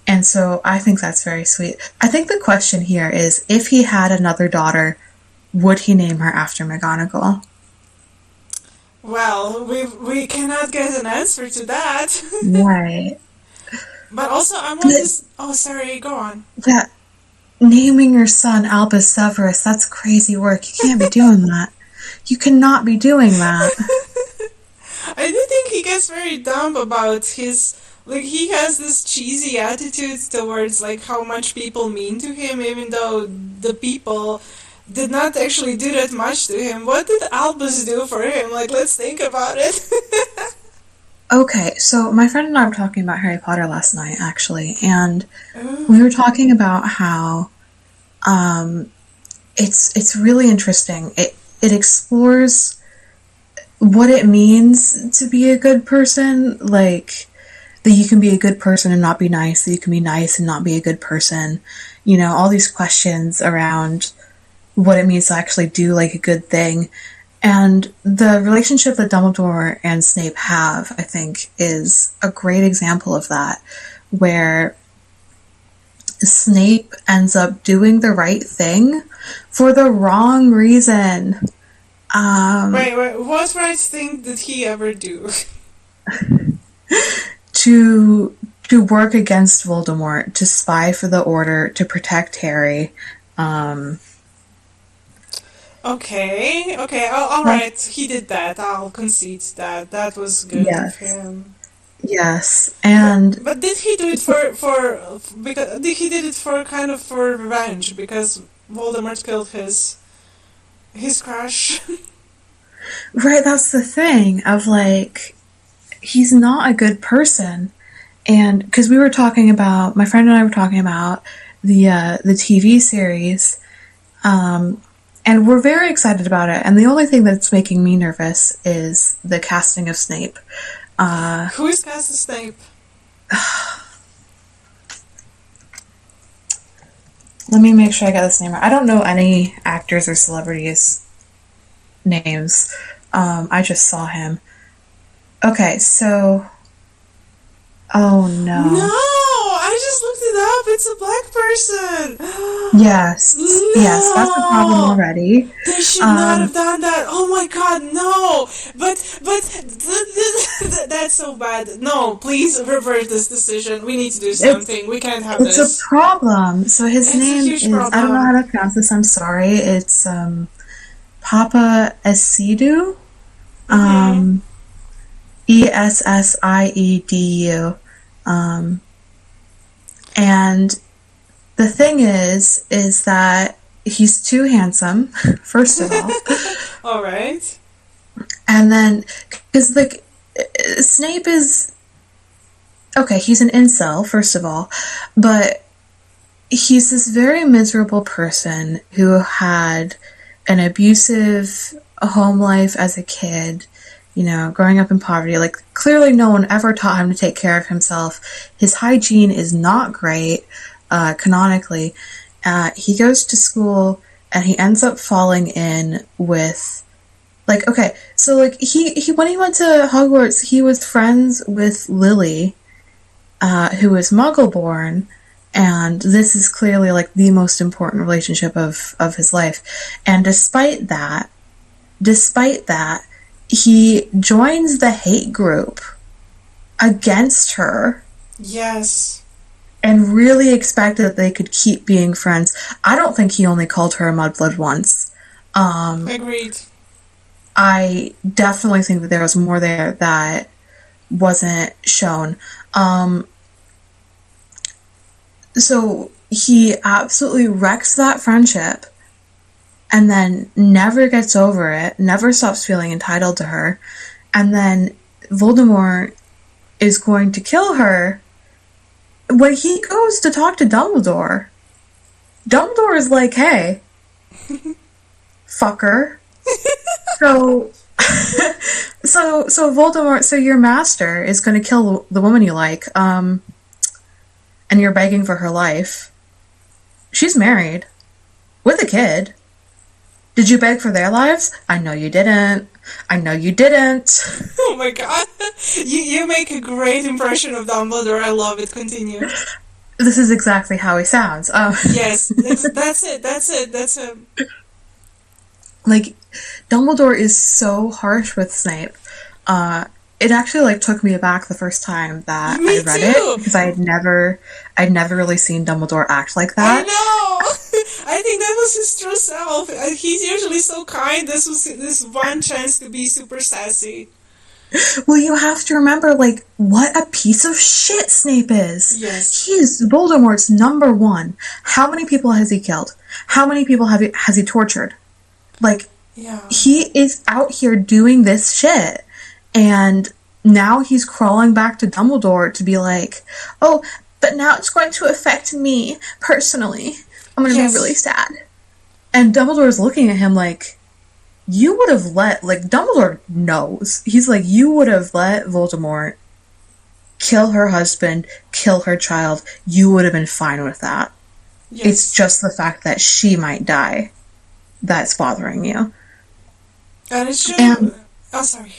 and so I think that's very sweet. I think the question here is, if he had another daughter, would he name her after McGonagall? Well, we cannot get an answer to that. Right. But also, I want this. Oh, sorry, go on. That naming your son Albus Severus, that's crazy work. You can't be doing that. You cannot be doing that. I do think he gets very dumb about his. Like, he has this cheesy attitude towards, like, how much people mean to him, even though the people did not actually do that much to him. What did Albus do for him? Like, let's think about it. Okay, so my friend and I were talking about Harry Potter last night, actually, and Oh, we were talking about how um, it's really interesting. It explores what it means to be a good person, like that you can be a good person and not be nice, that you can be nice and not be a good person. You know, all these questions around what it means to actually do like a good thing. And the relationship that Dumbledore and Snape have, I think, is a great example of that, where Snape ends up doing the right thing for the wrong reason. Um, wait, what right thing did he ever do? to work against Voldemort, to spy for the Order, to protect Harry. Um, Okay, alright, he did that. I'll concede that. That was good of yes, him. yes, But and but did he do it because he did it for kind of for revenge because Voldemort killed his crush? right, that's the thing of like he's not a good person, and because we were talking about my friend and I were talking about the TV series, um, and we're very excited about it. And the only thing that's making me nervous is the casting of Snape. Uh, Who is Cassie Snape? Let me make sure I got this name right. I don't know any actors or celebrities' names. I just saw him. Okay, so. Oh No, no. I just looked it up. It's a black person. Yes, yes, that's a problem No, already. they should not Um, have done that. Oh my god, no. But that's so bad. No, please reverse this decision. We need to do it's something. We can't have it's a this. problem. So his It's a name huge is, I don't know problem. how to pronounce this. I'm sorry. It's Papa Esidu. Mm-hmm. Um, Essiedu. Um, and the thing is that he's too handsome, first of all, All right. and then because like Snape is okay, he's an incel, first of all, but he's this very miserable person who had an abusive home life as a kid, growing up in poverty. Like, clearly no one ever taught him to take care of himself. His hygiene is not great, canonically. He goes to school and he ends up falling in with, like, okay, so, like, he when he went to Hogwarts, he was friends with Lily, who is Muggle-born, and this is clearly, like, the most important relationship of his life. And despite that, he joins the hate group against her Yes. and really expected that they could keep being friends. I don't think he only called her a mudblood once. Agreed. I definitely think that there was more there that wasn't shown. So he absolutely wrecks that friendship and then never gets over it, never stops feeling entitled to her. And then Voldemort is going to kill her. When he goes to talk to Dumbledore, Dumbledore is like, hey, fucker. So, so Voldemort, so your master is going to kill the woman you like, and you're begging for her life. She's married with a kid. Did you beg for their lives? I know you didn't. I know you didn't. Oh my god. You make a great impression of Dumbledore. I love it. Continue. This is exactly how he sounds. Yes, that's it. That's him. Like, Dumbledore is so harsh with Snape. It actually, like, took me aback the first time that Me I read too. it, because I'd never really seen Dumbledore act like I that. know. I think that was his true self. He's usually so kind. This was this one chance to be super sassy. Well, you have to remember, like, what a piece of shit Snape is. Yes. He's Voldemort's number one. How many people has he killed? How many people has he tortured? Like, Yeah. he is out here doing this shit. And now he's crawling back to Dumbledore to be like, oh, but now it's going to affect me personally. I'm going to Yes. be really sad. And Dumbledore's looking at him like, you would have like, Dumbledore knows. He's like, you would have let Voldemort kill her husband, kill her child. You would have been fine with that. Yes. It's just the fact that she might die that's bothering you. And it should. And Oh, sorry.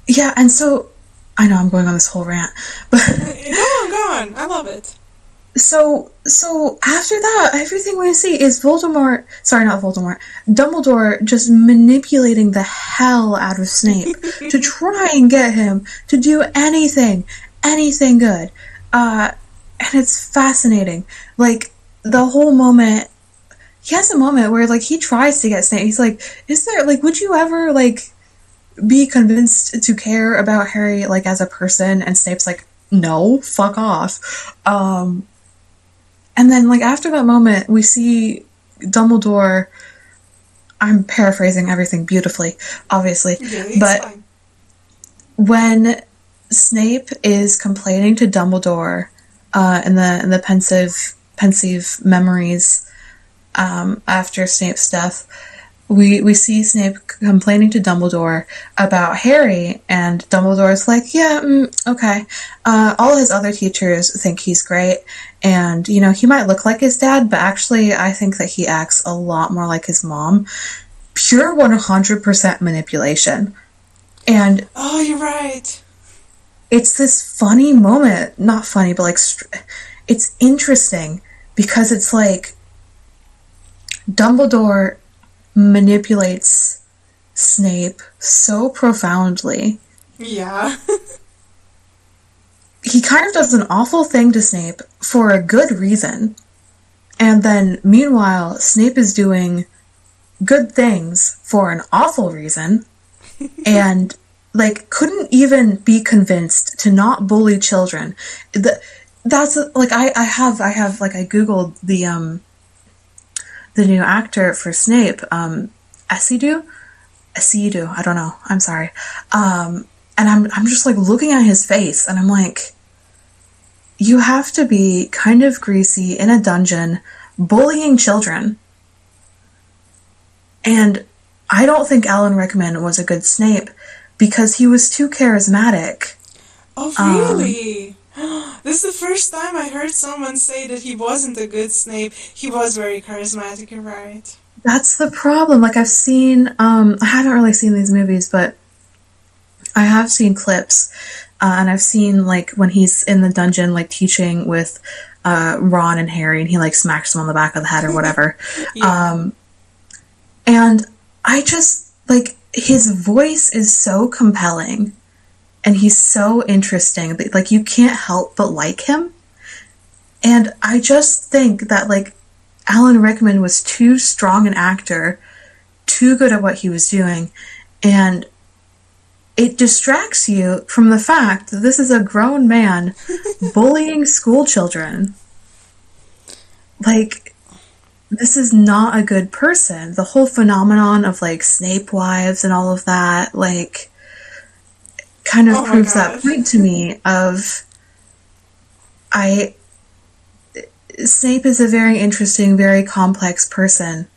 yeah, and so I know I'm going on this whole rant, but Go on. I love it. so after that, everything we see is Voldemort. Sorry, not Voldemort. Dumbledore just manipulating the hell out of Snape to try and get him to do anything good. And it's fascinating. Like, the whole moment. He has a moment where, like, he tries to get Snape. He's like, is there, like, would you ever, like, be convinced to care about Harry, like, as a person? And Snape's like, no, fuck off. And then, like, after that moment, we see Dumbledore. I'm paraphrasing everything beautifully, obviously. Yeah, it's But fine. when Snape is complaining to Dumbledore, in the pensive memories, after Snape's death, we see Snape complaining to Dumbledore about Harry, and Dumbledore's like, yeah, okay. All his other teachers think he's great, and, he might look like his dad, but actually I think that he acts a lot more like his mom. Pure 100% manipulation. And Oh, you're right. it's this funny moment. Not funny, but, like, it's interesting, because it's like Dumbledore manipulates Snape so profoundly. Yeah. He kind of does an awful thing to Snape for a good reason. And then, meanwhile, Snape is doing good things for an awful reason. And, like, couldn't even be convinced to not bully children. That's, like, I have, like, I googled the new actor for Snape, Esidu, I don't know, I'm sorry. And I'm just, like, looking at his face, and I'm like, you have to be kind of greasy in a dungeon bullying children. And I don't think Alan Rickman was a good Snape because he was too charismatic. Oh, really? This is the first time I heard someone say that he wasn't a good Snape. He was very charismatic, you're right. That's the problem. Like I've seen, I haven't really seen these movies, but I have seen clips, and I've seen like when he's in the dungeon, like teaching with Ron and Harry, and he like smacks them on the back of the head or whatever. Yeah. And I just like his voice is so compelling, and he's so interesting that like you can't help but like him. And I just think that like Alan Rickman was too strong an actor, too good at what he was doing, and it distracts you from the fact that this is a grown man bullying school children. Like, this is not a good person. The whole phenomenon of like Snape wives and all of that, like, kind of Oh my proves that god. point to me of I Snape is a very interesting, very complex person.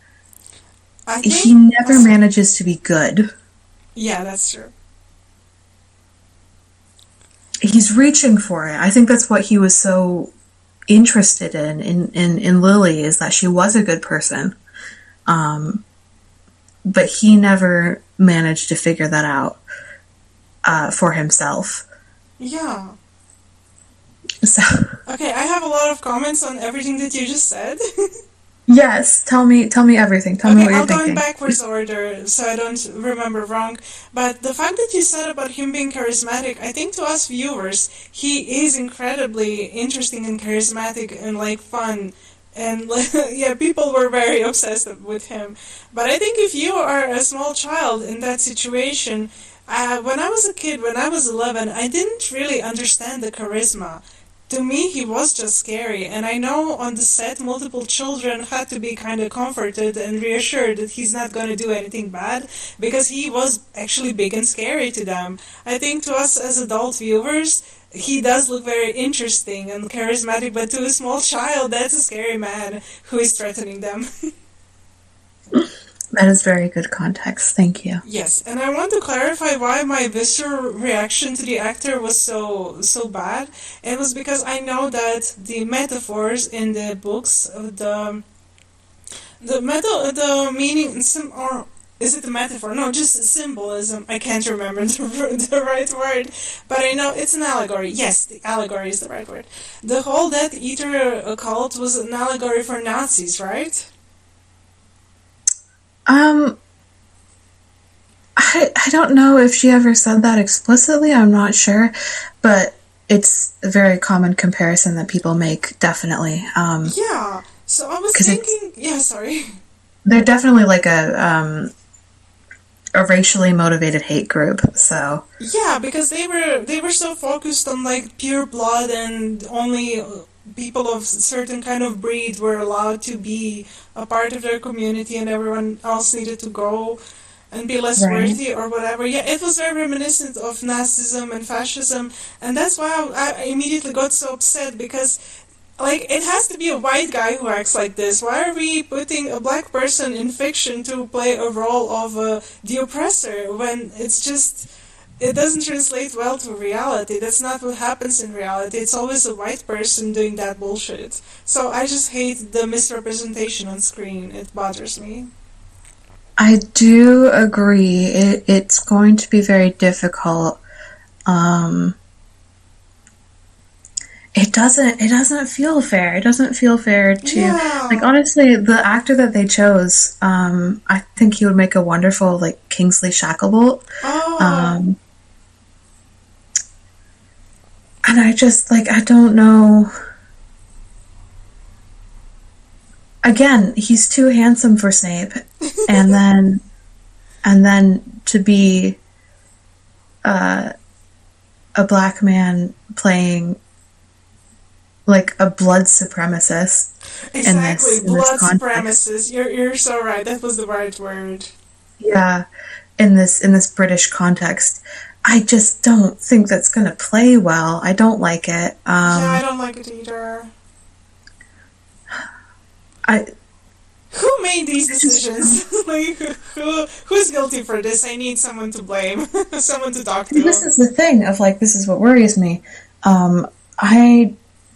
I He think. Oh, never sorry. manages to be good. Yeah, that's true. He's reaching for it. I think that's what he was so interested in Lily, is that she was a good person. Um, but he never managed to figure that out for himself. Yeah. So Okay, I have a lot of comments on everything that you just said. yes, tell me everything. Tell me Okay, what you're I'll go in thinking. backwards order so I don't remember wrong. But the fact that you said about him being charismatic, I think to us viewers, he is incredibly interesting and charismatic and like fun. And yeah, people were very obsessed with him. But I think if you are a small child in that situation, when I was a kid, when I was 11, I didn't really understand the charisma. To me, he was just scary, and I know on the set, multiple children had to be kind of comforted and reassured that he's not going to do anything bad because he was actually big and scary to them. I think to us as adult viewers, he does look very interesting and charismatic, but to a small child, that's a scary man who is threatening them. That is very good context. Thank you. Yes, and I want to clarify why my visceral reaction to the actor was so bad. It was because I know that the metaphors in the books, the meaning, or is it the metaphor? No, just symbolism. I can't remember the right word, but I know it's an allegory. Yes, the allegory is the right word. The whole Death Eater cult was an allegory for Nazis, right? Um, I don't know if she ever said that explicitly. I'm not sure, but it's a very common comparison that people make. Definitely, Yeah. So I was because it's thinking, yeah, sorry. they're definitely like a racially motivated hate group. So Yeah, because they were so focused on like pure blood and only people of certain kind of breed were allowed to be a part of their community and everyone else needed to go and be less right. worthy or whatever. Yeah, it was very reminiscent of Nazism and fascism, and that's why I immediately got so upset because like it has to be a white guy who acts like this. Why are we putting a black person in fiction to play a role of the oppressor when it's just it doesn't translate well to reality. That's not what happens in reality. It's always a white person doing that bullshit. So I just hate the misrepresentation on screen. It bothers me. I do agree. It's going to be very difficult. Um, it doesn't feel fair. It doesn't feel fair to like Yeah. honestly the actor that they chose. I think he would make a wonderful like Kingsley Shacklebolt. Oh. Um, and I just like I don't know. Again, he's too handsome for Snape, and then to be uh, a black man playing like a blood supremacist Exactly. in this Blood context. supremacists. You're so right. That was the right word. Yeah, in this British context. I just don't think that's going to play well. I don't like it. Yeah, I don't like it either. I Who made these decisions? Like, who's guilty for this? I need someone to blame, someone to talk This to. is the thing of like, this is what worries me. I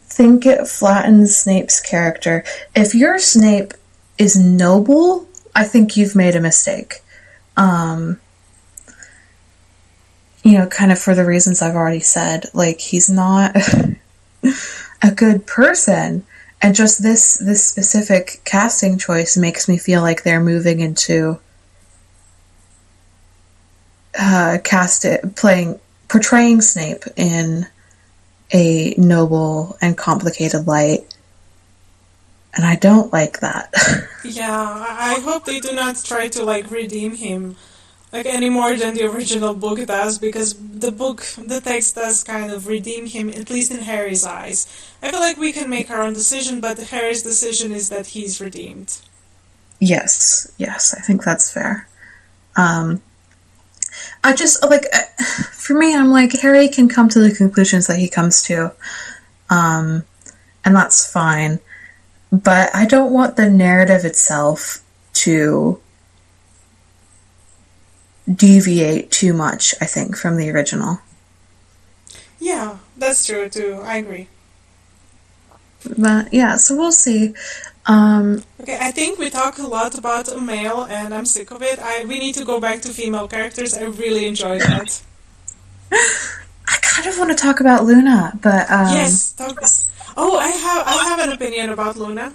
think it flattens Snape's character. If your Snape is noble, I think you've made a mistake. Um, kind of for the reasons I've already said. Like, he's not a good person. And just this specific casting choice makes me feel like they're moving into portraying Snape in a noble and complicated light, and I don't like that. Yeah, I hope they do not try to like redeem him like any more than the original book does, because the text does kind of redeem him, at least in Harry's eyes. I feel like we can make our own decision, but Harry's decision is that he's redeemed. Yes, I think that's fair. Um, I just like, for me, I'm like, Harry can come to the conclusions that he comes to, um, and that's fine. But I don't want the narrative itself to deviate too much, I think, from the original. Yeah, that's true too. I agree. But yeah, so we'll see. Um, Okay, I think we talk a lot about a male, and I'm sick of it. We need to go back to female characters. I really enjoyed that. I kind of want to talk about Luna, but Yes, talk. Oh, I have an opinion about Luna.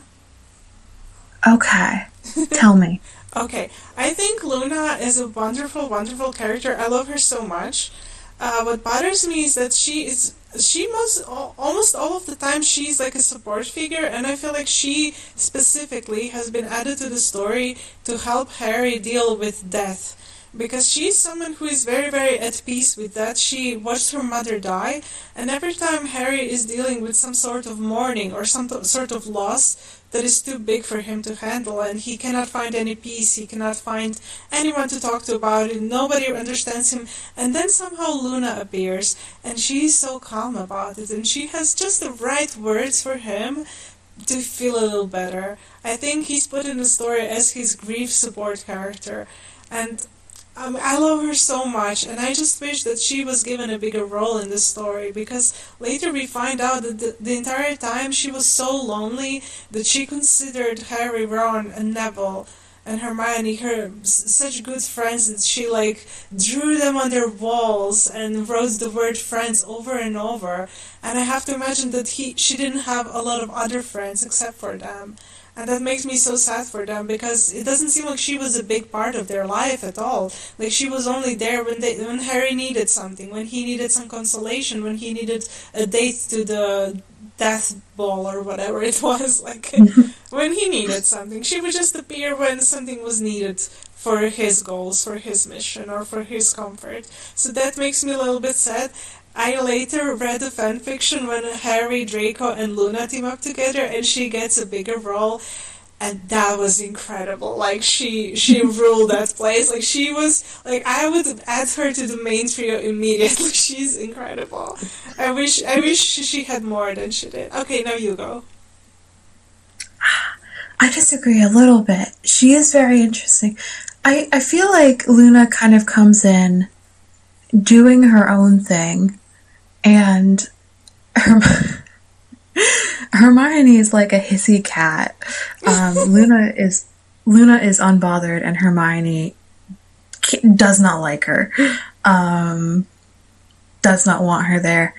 okay. Tell me. Okay, I think Luna is a wonderful, wonderful character. I love her so much. What bothers me is that she must almost all of the time she's like a support figure, and I feel like she specifically has been added to the story to help Harry deal with death. Because she's someone who is very, very at peace with that. She watched her mother die, and every time Harry is dealing with some sort of mourning or some sort of loss that is too big for him to handle, and he cannot find any peace, he cannot find anyone to talk to about it, nobody understands him, and then somehow Luna appears, and she's so calm about it, and she has just the right words for him to feel a little better. I think he's put in the story as his grief support character, and I love her so much, and I just wish that she was given a bigger role in this story, because later we find out that the entire time she was so lonely that she considered Harry, Ron, and Neville and Hermione her such good friends that she like drew them on their walls and wrote the word friends over and over. And I have to imagine that she didn't have a lot of other friends except for them. And that makes me so sad for them, because it doesn't seem like she was a big part of their life at all. Like she was only there when Harry needed something, when he needed some consolation, when he needed a date to the death ball or whatever it was. Like when he needed something, she would just appear when something was needed for his goals, for his mission, or for his comfort. So that makes me a little bit sad. I later read a fanfiction when Harry, Draco, and Luna team up together, and she gets a bigger role, and that was incredible. Like she ruled that place. Like she was like I would add her to the main trio immediately. She's incredible. I wish she had more than she did. Okay, now you go. I disagree a little bit. She is very interesting. I feel like Luna kind of comes in doing her own thing, and Hermione is like a hissy cat. Luna is unbothered, and Hermione does not like her. Does not want her there,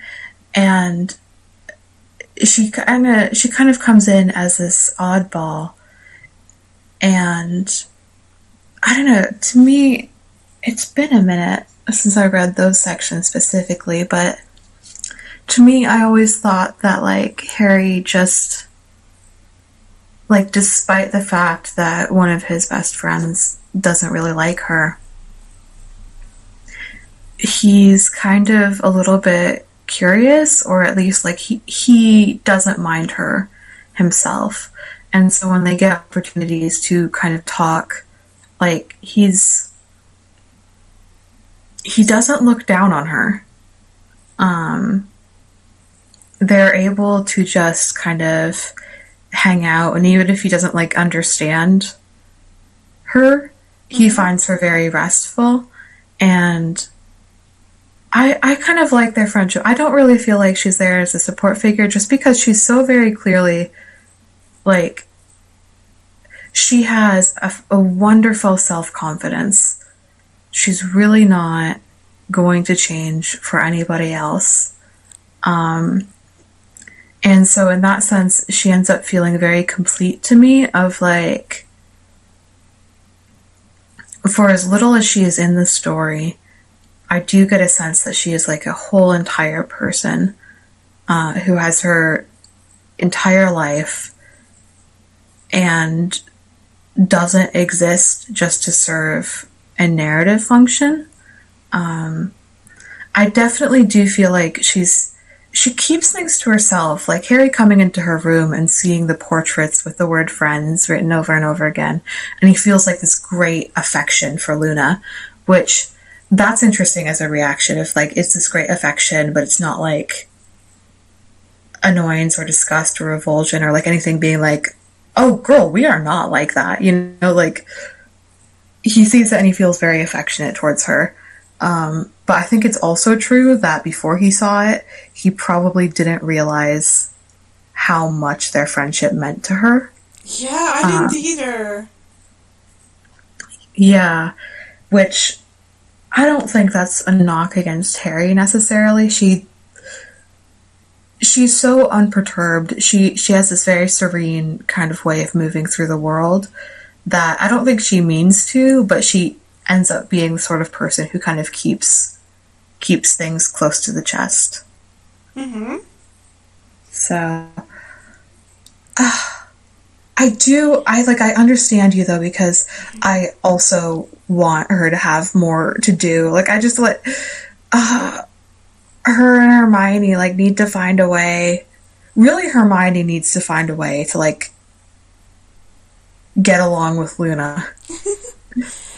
and she kind of comes in as this oddball, and I don't know. To me, it's been a minute since I read those sections specifically, but to me, I always thought that like Harry just like, despite the fact that one of his best friends doesn't really like her, he's kind of a little bit curious, or at least like he doesn't mind her himself. And so when they get opportunities to kind of talk, like he doesn't look down on her. Um, they're able to just kind of hang out, and even if he doesn't like understand her, he Mm-hmm. finds her very restful. And I kind of like their friendship. I don't really feel like she's there as a support figure just because she's so very clearly like she has a wonderful self confidence. She's really not going to change for anybody else. Um, and so, in that sense, she ends up feeling very complete to me. Of like, for as little as she is in the story, I do get a sense that she is like a whole entire person who has her entire life and doesn't exist just to serve a narrative function. Um, I definitely do feel like she keeps things to herself. Like Harry coming into her room and seeing the portraits with the word friends written over and over again, and he feels like this great affection for Luna, which that's interesting as a reaction. If like it's this great affection, but it's not like annoyance or disgust or revulsion or like anything being like, oh girl, we are not like that. You know, like he sees it and he feels very affectionate towards her. But I think it's also true that before he saw it, he probably didn't realize how much their friendship meant to her. Yeah, I didn't Um, either. yeah, which I don't think that's a knock against Harry necessarily. She's so unperturbed. She has this very serene kind of way of moving through the world that I don't think she means to, but she ends up being the sort of person who kind of keeps things close to the chest. Mm-hmm. So I understand you though because I also want her to have more to do. Like I just let uh, her and Hermione like need to find a way. Really, Hermione needs to find a way to like get along with Luna.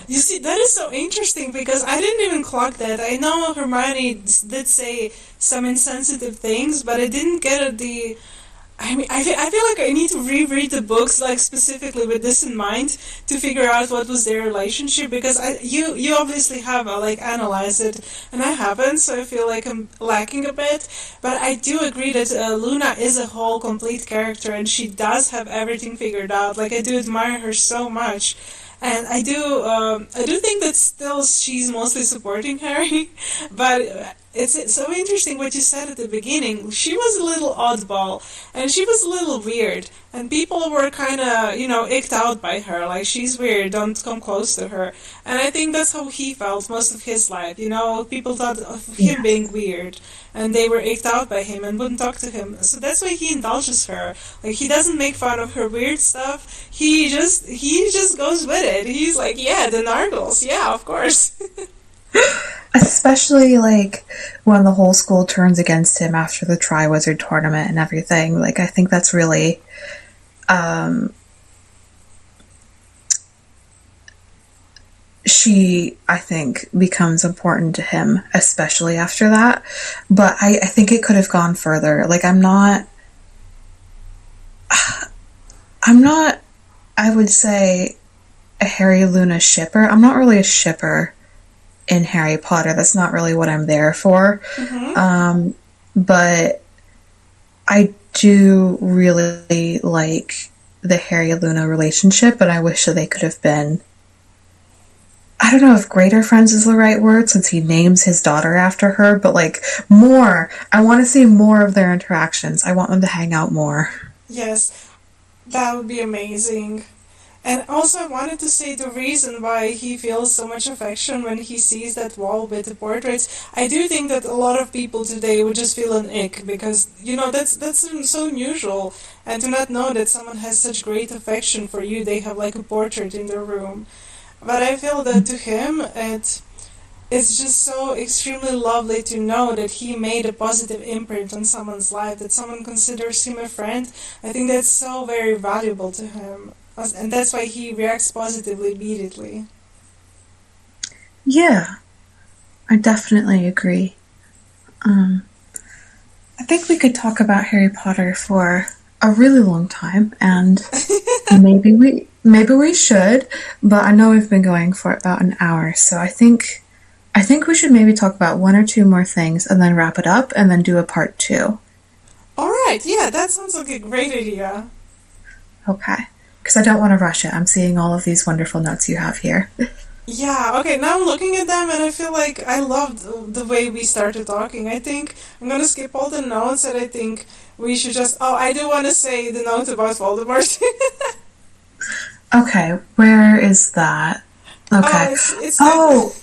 You see, that is so interesting because I didn't even clock that. I know Hermione did say some insensitive things, but I didn't get at the. I mean, I feel like I need to reread the books, like specifically with this in mind, to figure out what was their relationship. Because you obviously have like analyzed it, and I haven't, so I feel like I'm lacking a bit. But I do agree that Luna is a whole complete character, and she does have everything figured out. Like I do admire her so much. And I do think that still she's mostly supporting Harry, but it's so interesting what you said at the beginning. She was a little oddball, and she was a little weird, and people were kind of, icked out by her, like, she's weird, don't come close to her. And I think that's how he felt most of his life, people thought of him Yeah. being weird, and they were icked out by him and wouldn't talk to him. So that's why he indulges her. Like, he doesn't make fun of her weird stuff, he just goes with it. He's like, yeah, the Nargles, yeah, of course. Especially like when the whole school turns against him after the Triwizard tournament and everything. Like I think that's really um she I think becomes important to him, especially after that. But I think it could have gone further. Like I'm not I would say a Harry Luna shipper. I'm not really a shipper in Harry Potter. That's not really what I'm there for. Mm-hmm. Um, but I do really like the Harry Luna relationship, and I wish that they could have been. I don't know if greater friends is the right word since he names his daughter after her, but like more. I want to see more of their interactions. I want them to hang out more. Yes, that would be amazing. And also, I wanted to say the reason why he feels so much affection when he sees that wall with the portraits. I do think that a lot of people today would just feel an ick because that's so unusual, and to not know that someone has such great affection for you, they have like a portrait in their room. But I feel that to him, it's just so extremely lovely to know that he made a positive imprint on someone's life, that someone considers him a friend. I think that's so very valuable to him. And that's why he reacts positively immediately. Yeah, I definitely agree. Um, I think we could talk about Harry Potter for a really long time, and maybe we should, but I know we've been going for about an hour, so I think we should maybe talk about one or two more things and then wrap it up and then do a part two. Alright, yeah, that sounds like a great idea. Okay. Because I don't want to rush it. I'm seeing all of these wonderful notes you have here. Yeah, okay, now I'm looking at them and I feel like I loved the way we started talking. I think I'm gonna skip all the notes and I think we should just. Oh, I do want to say the note about Voldemort. Okay, where is that? Oh, Okay. it's Oh,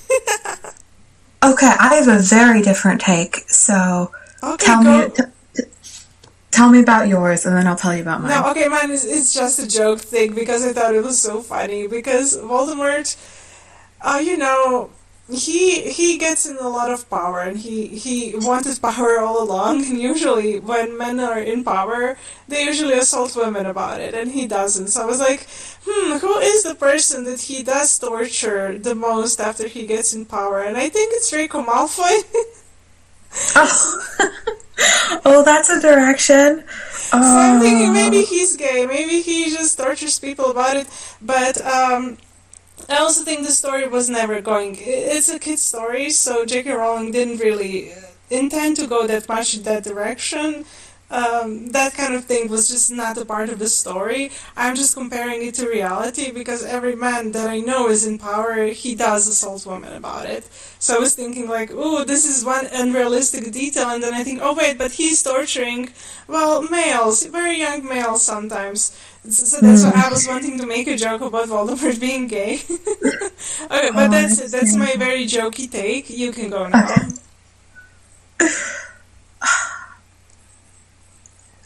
okay. I have a very different take. So okay, tell me, go. tell me about yours, and then I'll tell you about No, mine. okay, mine is it's just a joke thing because I thought it was so funny because Voldemort, you know, he gets in a lot of power and he wanted power all along and usually when men are in power they usually assault women about it and he doesn't. So I was like, who is the person that he does torture the most after he gets in power? And I think it's Draco Malfoy. Oh, oh, that's a direction. So I'm thinking maybe Oh, he's gay, maybe he just tortures people about it, but I also think the story was never going. It's a kid's story, so J.K. Rowling didn't really intend to go that much in that direction. That kind of thing was just not a part of the story. I'm just comparing it to reality because every man that I know is in power, he does assault women about it. So I was thinking like, ooh, this is one unrealistic detail, and then I think, oh wait, but he's torturing, well, males, very young males sometimes. So that's why hmm. I was wanting to make a joke about Voldemort being gay. Okay, but Oh, that's it. that's That's my terrible. very jokey take. You can go Okay. now.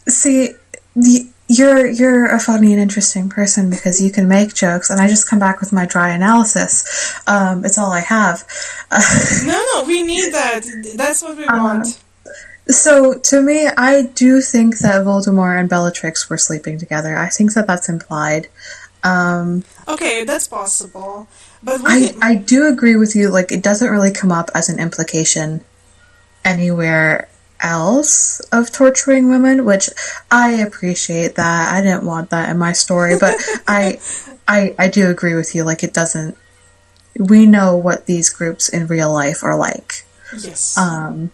See, you're a funny and interesting person because you can make jokes, and I just come back with my dry analysis. It's all I have. No, no, we need that. That's what we Uh, want. so to me, I do think that Voldemort and Bellatrix were sleeping together. I think that that's implied. Um, Okay, that's possible. But we I can. I do agree with you. Like, it doesn't really come up as an implication anywhere else of torturing women, which I appreciate that. I didn't want that in my story, but I do agree with you. Like, it doesn't. We know what these groups in real life are like. Yes. Um,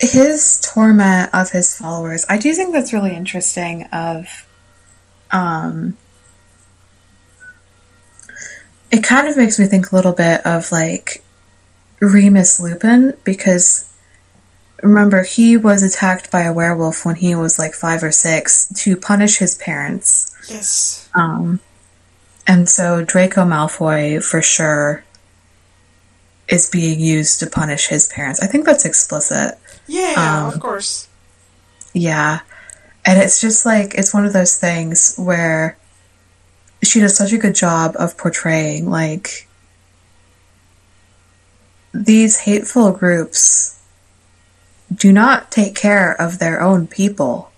his torment of his followers, I do think that's really interesting. Um, it kind of makes me think a little bit of like Remus Lupin because remember he was attacked by a werewolf when he was like 5 or 6 to punish his parents. Yes. Um, and so Draco Malfoy for sure is being used to punish his parents. I think that's explicit. Yeah, yeah, of Um, course. yeah. And it's just like, it's one of those things where she does such a good job of portraying like these hateful groups do not take care of their own people.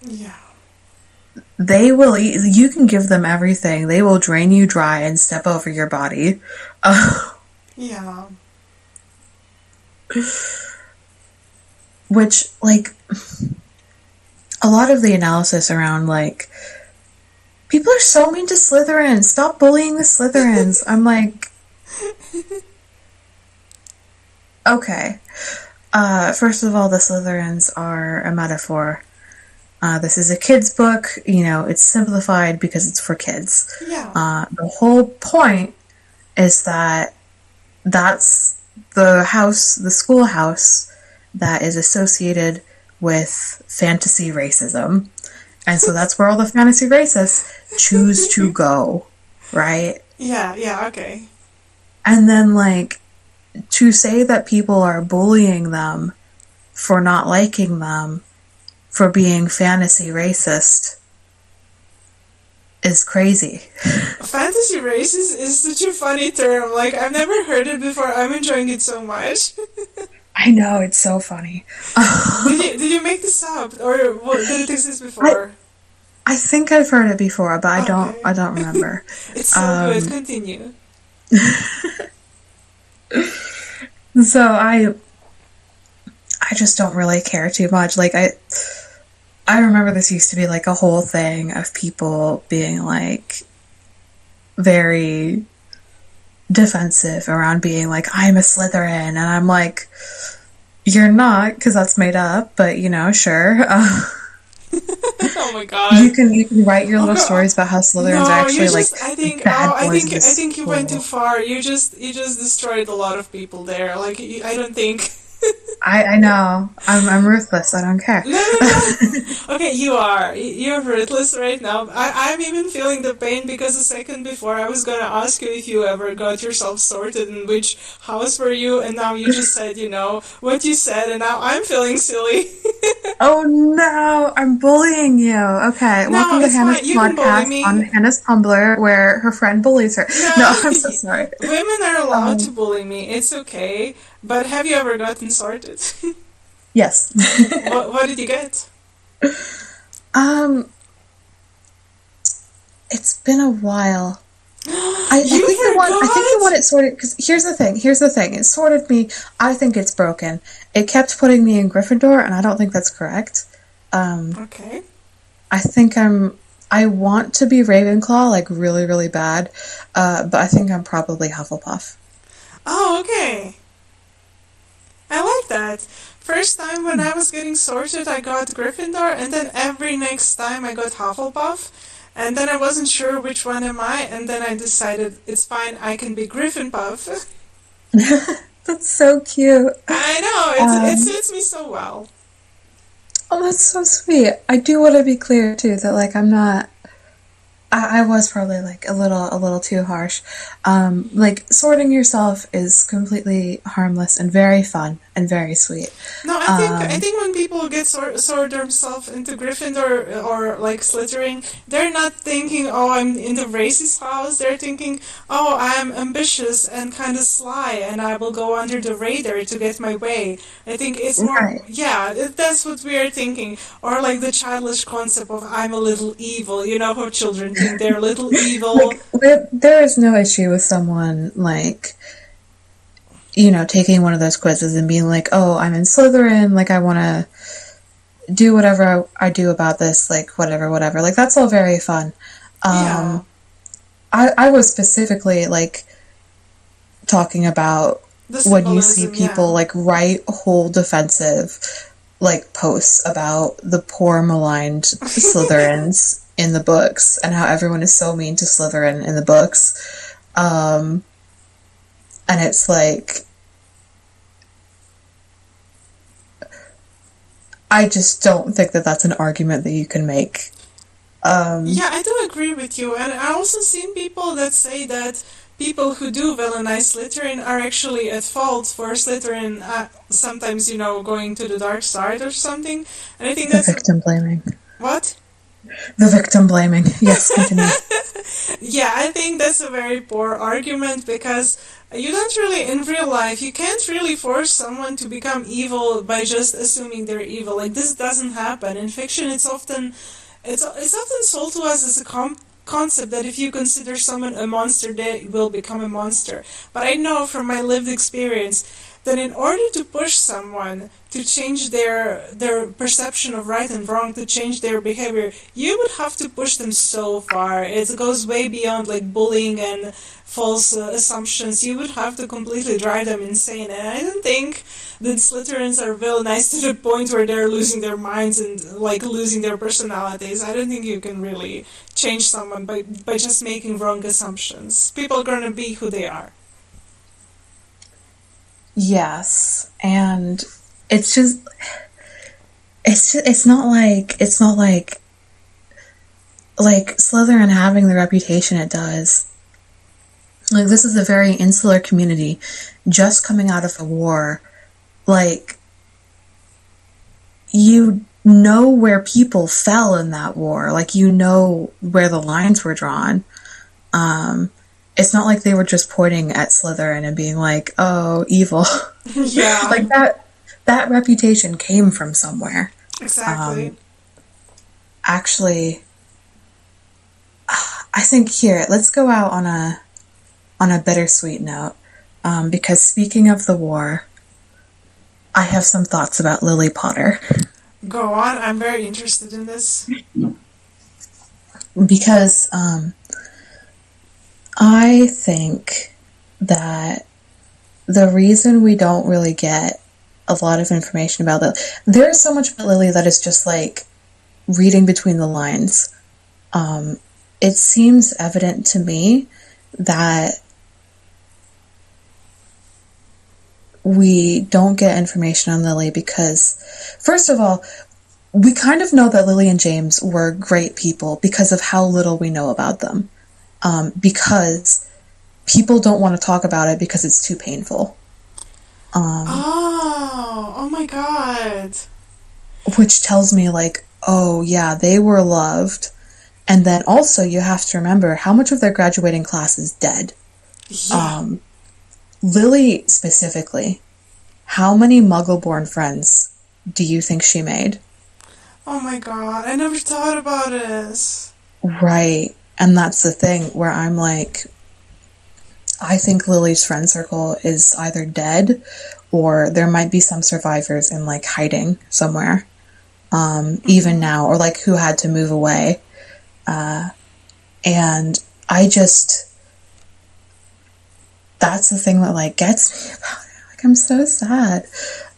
Yeah. They will eat, you can give them everything. They will drain you dry and step over your body. Uh, Yeah. which, like, a lot of the analysis around, like, people are so mean to Slytherins. Stop bullying the Slytherins. I'm like, okay. First of all, the Slytherins are a metaphor. This is a kid's book. You know, it's simplified because it's for kids. Yeah. The whole point is that that's the house, the schoolhouse that is associated with fantasy racism. And so that's where all the fantasy racists choose to go, right? Yeah, yeah, okay. And then, like, to say that people are bullying them for not liking them, for being fantasy racist, is crazy. Fantasy races is such a funny term. Like, I've never heard it before. I'm enjoying it so much. I know, it's so funny. Did you make this up? Or what, did it exist I before? I I think I've heard it before, but I Okay. don't remember. It's so good. Um, Continue. so I just don't really care too much. Like I remember this used to be like a whole thing of people being like very defensive around being like I'm a Slytherin, and I'm like you're not because that's made up, but you know, sure. Oh my god. You can write your Oh little god. stories about how Slytherins are No, you actually like just I think bad boys of the I think you went too school. far. You just destroyed a lot of people there. Like I don't think I know. I'm ruthless. I don't care. No, no, no. Okay, you are. You're ruthless right now. I'm even feeling the pain because a second before I was gonna ask you if you ever got yourself sorted and which house were you, and now you just said, what you said, and now I'm feeling silly. Oh no, I'm bullying you. Okay, No, welcome to it's Hannah's fine. You can bully podcast on me. Hannah's Tumblr where her friend bullies her. No, No, I'm so sorry. women are allowed to Um, bully me. It's okay. But have you ever gotten sorted? yes. What did you get? um, it's been a while. You I think the one forgot? it sorted, because here's the thing, it sorted me, I think it's broken. It kept putting me in Gryffindor, and I don't think that's correct. Um, Okay. I think I want to be Ravenclaw, like really, really bad, but I think I'm probably Hufflepuff. Oh, okay. I like that. First time when I was getting sorted, I got Gryffindor, and then every next time I got Hufflepuff. And then I wasn't sure which one am I, and then I decided it's fine, I can be Gryffindor. That's so cute. I know, it Um, suits me so well. oh, that's so sweet. I do want to be clear too that like I'm not. I was probably like a little too harsh. Like sorting yourself is completely harmless and very fun and very sweet. No, I Um, think when people get sort themselves into Gryffindor or like Slytherin, they're not thinking, "Oh, I'm in the racist house." They're thinking, "Oh, I'm ambitious and kind of sly, and I will go under the radar to get my way." I think it's more, right. yeah, that's what we are thinking, or like the childish concept of "I'm a little evil." You know how children think they're a little evil. Like there is no issue with someone like taking one of those quizzes and being like, "Oh, I'm in Slytherin. Like I want to do whatever I do about this. Like whatever, whatever." Like that's all very fun. Yeah, Um, I was specifically like talking about the when you see symbolism. people Yeah. like write whole defensive like posts about the poor maligned Slytherins in the books and how everyone is so mean to Slytherin in the books. Um, and it's like I just don't think that that's an argument that you can make. Um, Yeah, I do agree with you, and I also seen people that say that people who do villainize Slytherin are actually at fault for Slytherin sometimes, going to the dark side or something. And I think the that's victim blaming. what? The victim blaming. Yes, continue. Yeah, I think that's a very poor argument because you don't really, in real life, you can't really force someone to become evil by just assuming they're evil. Like this doesn't happen in fiction. It's often sold to us as a concept that if you consider someone a monster, they will become a monster. But I know from my lived experience that in order to push someone to change their perception of right and wrong, to change their behavior, you would have to push them so far. It goes way beyond like bullying and false assumptions. You would have to completely drive them insane. And I don't think that Slytherins are villainized to the point where they're losing their minds and like losing their personalities. I don't think you can really change someone by just making wrong assumptions. People are gonna be who they are. Yes, and it's just it's not like Slytherin having the reputation it does. Like this is a very insular community just coming out of a war. Like you know where people fell in that war. Like you know where the lines were drawn. Um it's not like they were just pointing at Slytherin and being like, "Oh, evil." Yeah, Like that reputation came from somewhere. exactly. Um actually I think here, let's go out on a bittersweet note. Because speaking of the war, I have some thoughts about Lily Potter. Go on, I'm very interested in this. Because I think that the reason we don't really get a lot of information about Lily, there's so much about Lily that is just like reading between the lines. It seems evident to me that we don't get information on Lily because, first of all, we kind of know that Lily and James were great people because of how little we know about them. Because people don't want to talk about it because it's too painful. Oh my god. Which tells me, like, oh yeah, they were loved. And then also you have to remember how much of their graduating class is dead. Yeah. Lily specifically, how many Muggle-born friends do you think she made? Oh my god, I never thought about this. Right. And that's the thing where I'm like, I think Lily's friend circle is either dead or there might be some survivors in like hiding somewhere, even now, or like who had to move away. And I just, that's the thing that like gets me about it. Like I'm so sad.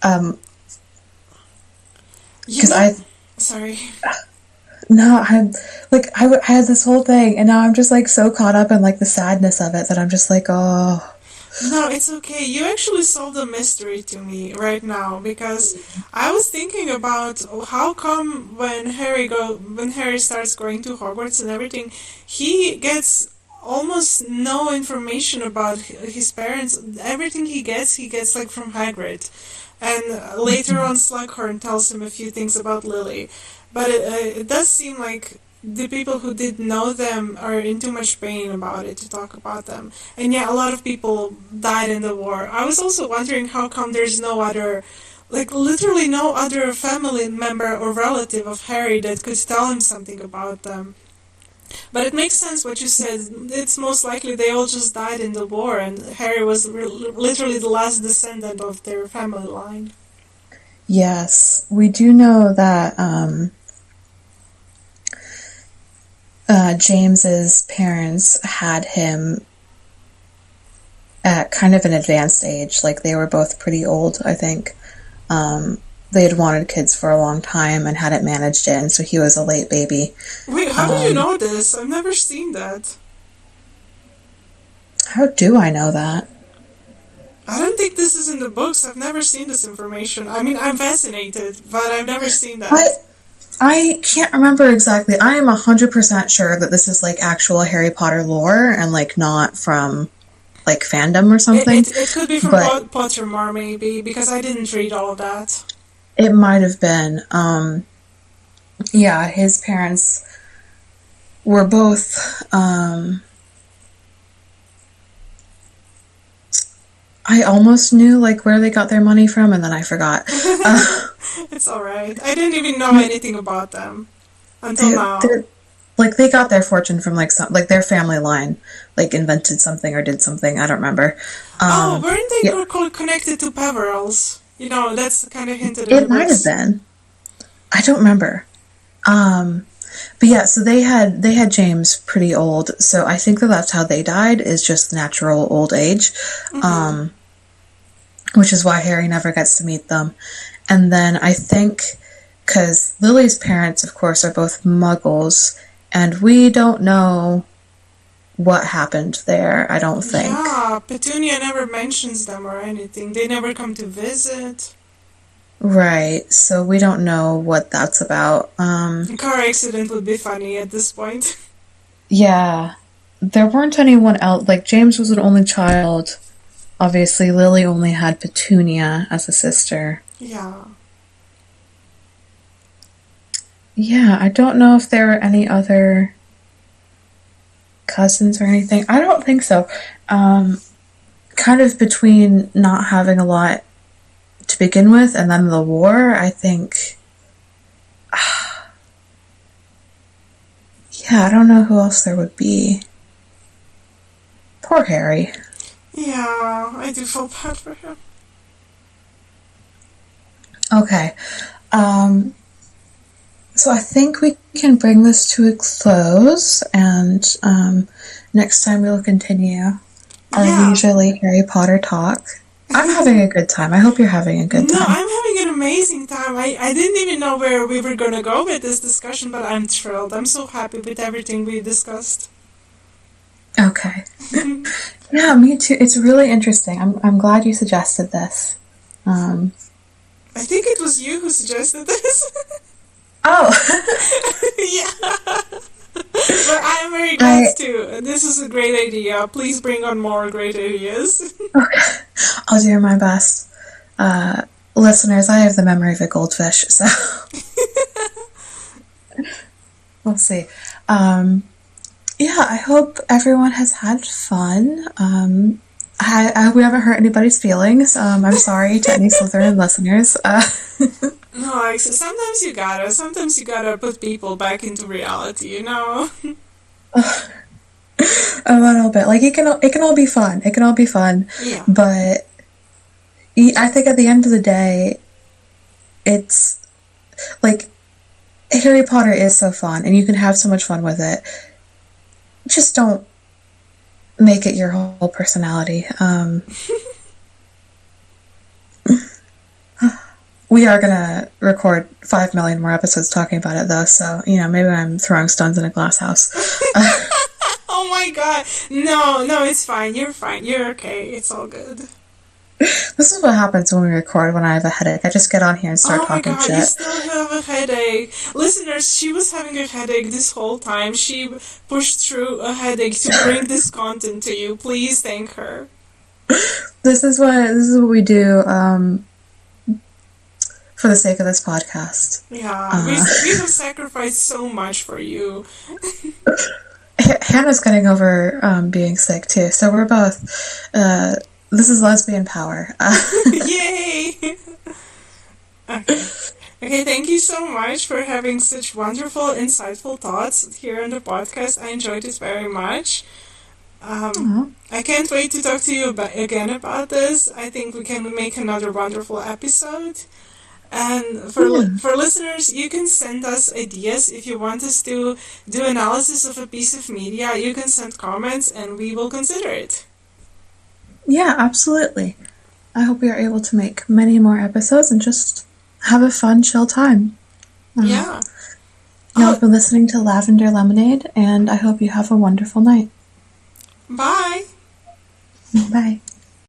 You Because know, sorry. no, I had this whole thing and now I'm just like so caught up in like the sadness of it that I'm just like, oh. No, it's okay. You actually solved a mystery to me right now because I was thinking about how come when Harry starts going to Hogwarts and everything, he gets almost no information about his parents. Everything he gets like from Hagrid. And later on, Slughorn tells him a few things about Lily. But it does seem like the people who did know them are in too much pain about it to talk about them. And yeah, a lot of people died in the war. I was also wondering how come there's no other, like literally no other family member or relative of Harry that could tell him something about them. But it makes sense what you said. It's most likely they all just died in the war, and Harry was literally the last descendant of their family line. Yes, we do know that James's parents had him at kind of an advanced age. Like they were both pretty old, I think. They had wanted kids for a long time and hadn't managed it, and so he was a late baby. Wait, how do you know this? I've never seen that. How do I know that? I don't think this is in the books. I've never seen this information. I mean, I'm fascinated, but I've never seen that. I can't remember exactly. I am 100% sure that this is like actual Harry Potter lore and like not from like fandom or something. It could be from But Pottermore, maybe, because I didn't read all of that. it might have been. Yeah, his parents were both. I almost knew like where they got their money from, and then I forgot. It's alright. I didn't even know anything about them until now. Like they got their fortune from like some like their family line, like invented something or did something. I don't remember. Oh, weren't they Yeah, connected to Peverils? You know, that's kind of hinted in the it might have books. been. I don't remember. But yeah, so they had James pretty old, so I think that that's how they died is just natural old age, Mm-hmm. which is why Harry never gets to meet them. And then I think because Lily's parents, of course, are both Muggles, and we don't know what happened there. I don't think. Yeah, Petunia never mentions them or anything. They never come to visit. Right, so we don't know what that's about. A car accident would be funny at this point. Yeah, there weren't anyone else. Like James was an only child. Obviously, Lily only had Petunia as a sister. Yeah. Yeah, I don't know if there were any other cousins or anything. I don't think so. Kind of between not having a lot to begin with and then the war, I think. Yeah, I don't know who else there would be. Poor Harry. Yeah, I do feel bad for him. Okay. So I think we can bring this to a close, and next time we'll continue our Yeah. leisurely Harry Potter talk. I'm having a good time. I hope you're having a good No, time. I'm having an amazing time. I didn't even know where we were gonna go with this discussion, but I'm thrilled. I'm so happy with everything we discussed. Okay. Yeah, me too. It's really interesting. I'm glad you suggested this. I think it was you who suggested this. Oh. Yeah. But I'm very glad too. This is a great idea. Please bring on more great ideas. Okay. I'll do my best. Listeners, I have the memory of a goldfish, so we'll see. Yeah, I hope everyone has had fun. I hope we haven't hurt anybody's feelings. I'm sorry to any Slytherin listeners. No, like, sometimes you gotta put people back into reality, you know? A little bit. Like, it can all be fun. It can all be fun. Yeah. But I think at the end of the day, it's like Harry Potter is so fun, and you can have so much fun with it. Just don't make it your whole personality. We are gonna record 5 million more episodes talking about it, though, so, maybe I'm throwing stones in a glass house. Oh my god. No, it's fine. You're fine. You're okay. It's all good. This is what happens when we record when I have a headache. I just get on here and start talking Oh my god, shit. you still have a headache. Listeners, she was having a headache this whole time. She pushed through a headache to bring this content to you. Please thank her. This is what we do for the sake of this podcast. Yeah, we have sacrificed so much for you. Hannah's getting over being sick too, so we're both. This is lesbian power. Yay! Okay, thank you so much for having such wonderful, insightful thoughts here on the podcast. I enjoyed it very much. I can't wait to talk to you again about this. I think we can make another wonderful episode. And for listeners, you can send us ideas. If you want us to do analysis of a piece of media, you can send comments and we will consider it. Yeah, absolutely. I hope we are able to make many more episodes and just have a fun, chill time. Yeah. Y'all have been listening to Lavender Lemonade, and I hope you have a wonderful night. Bye. Bye.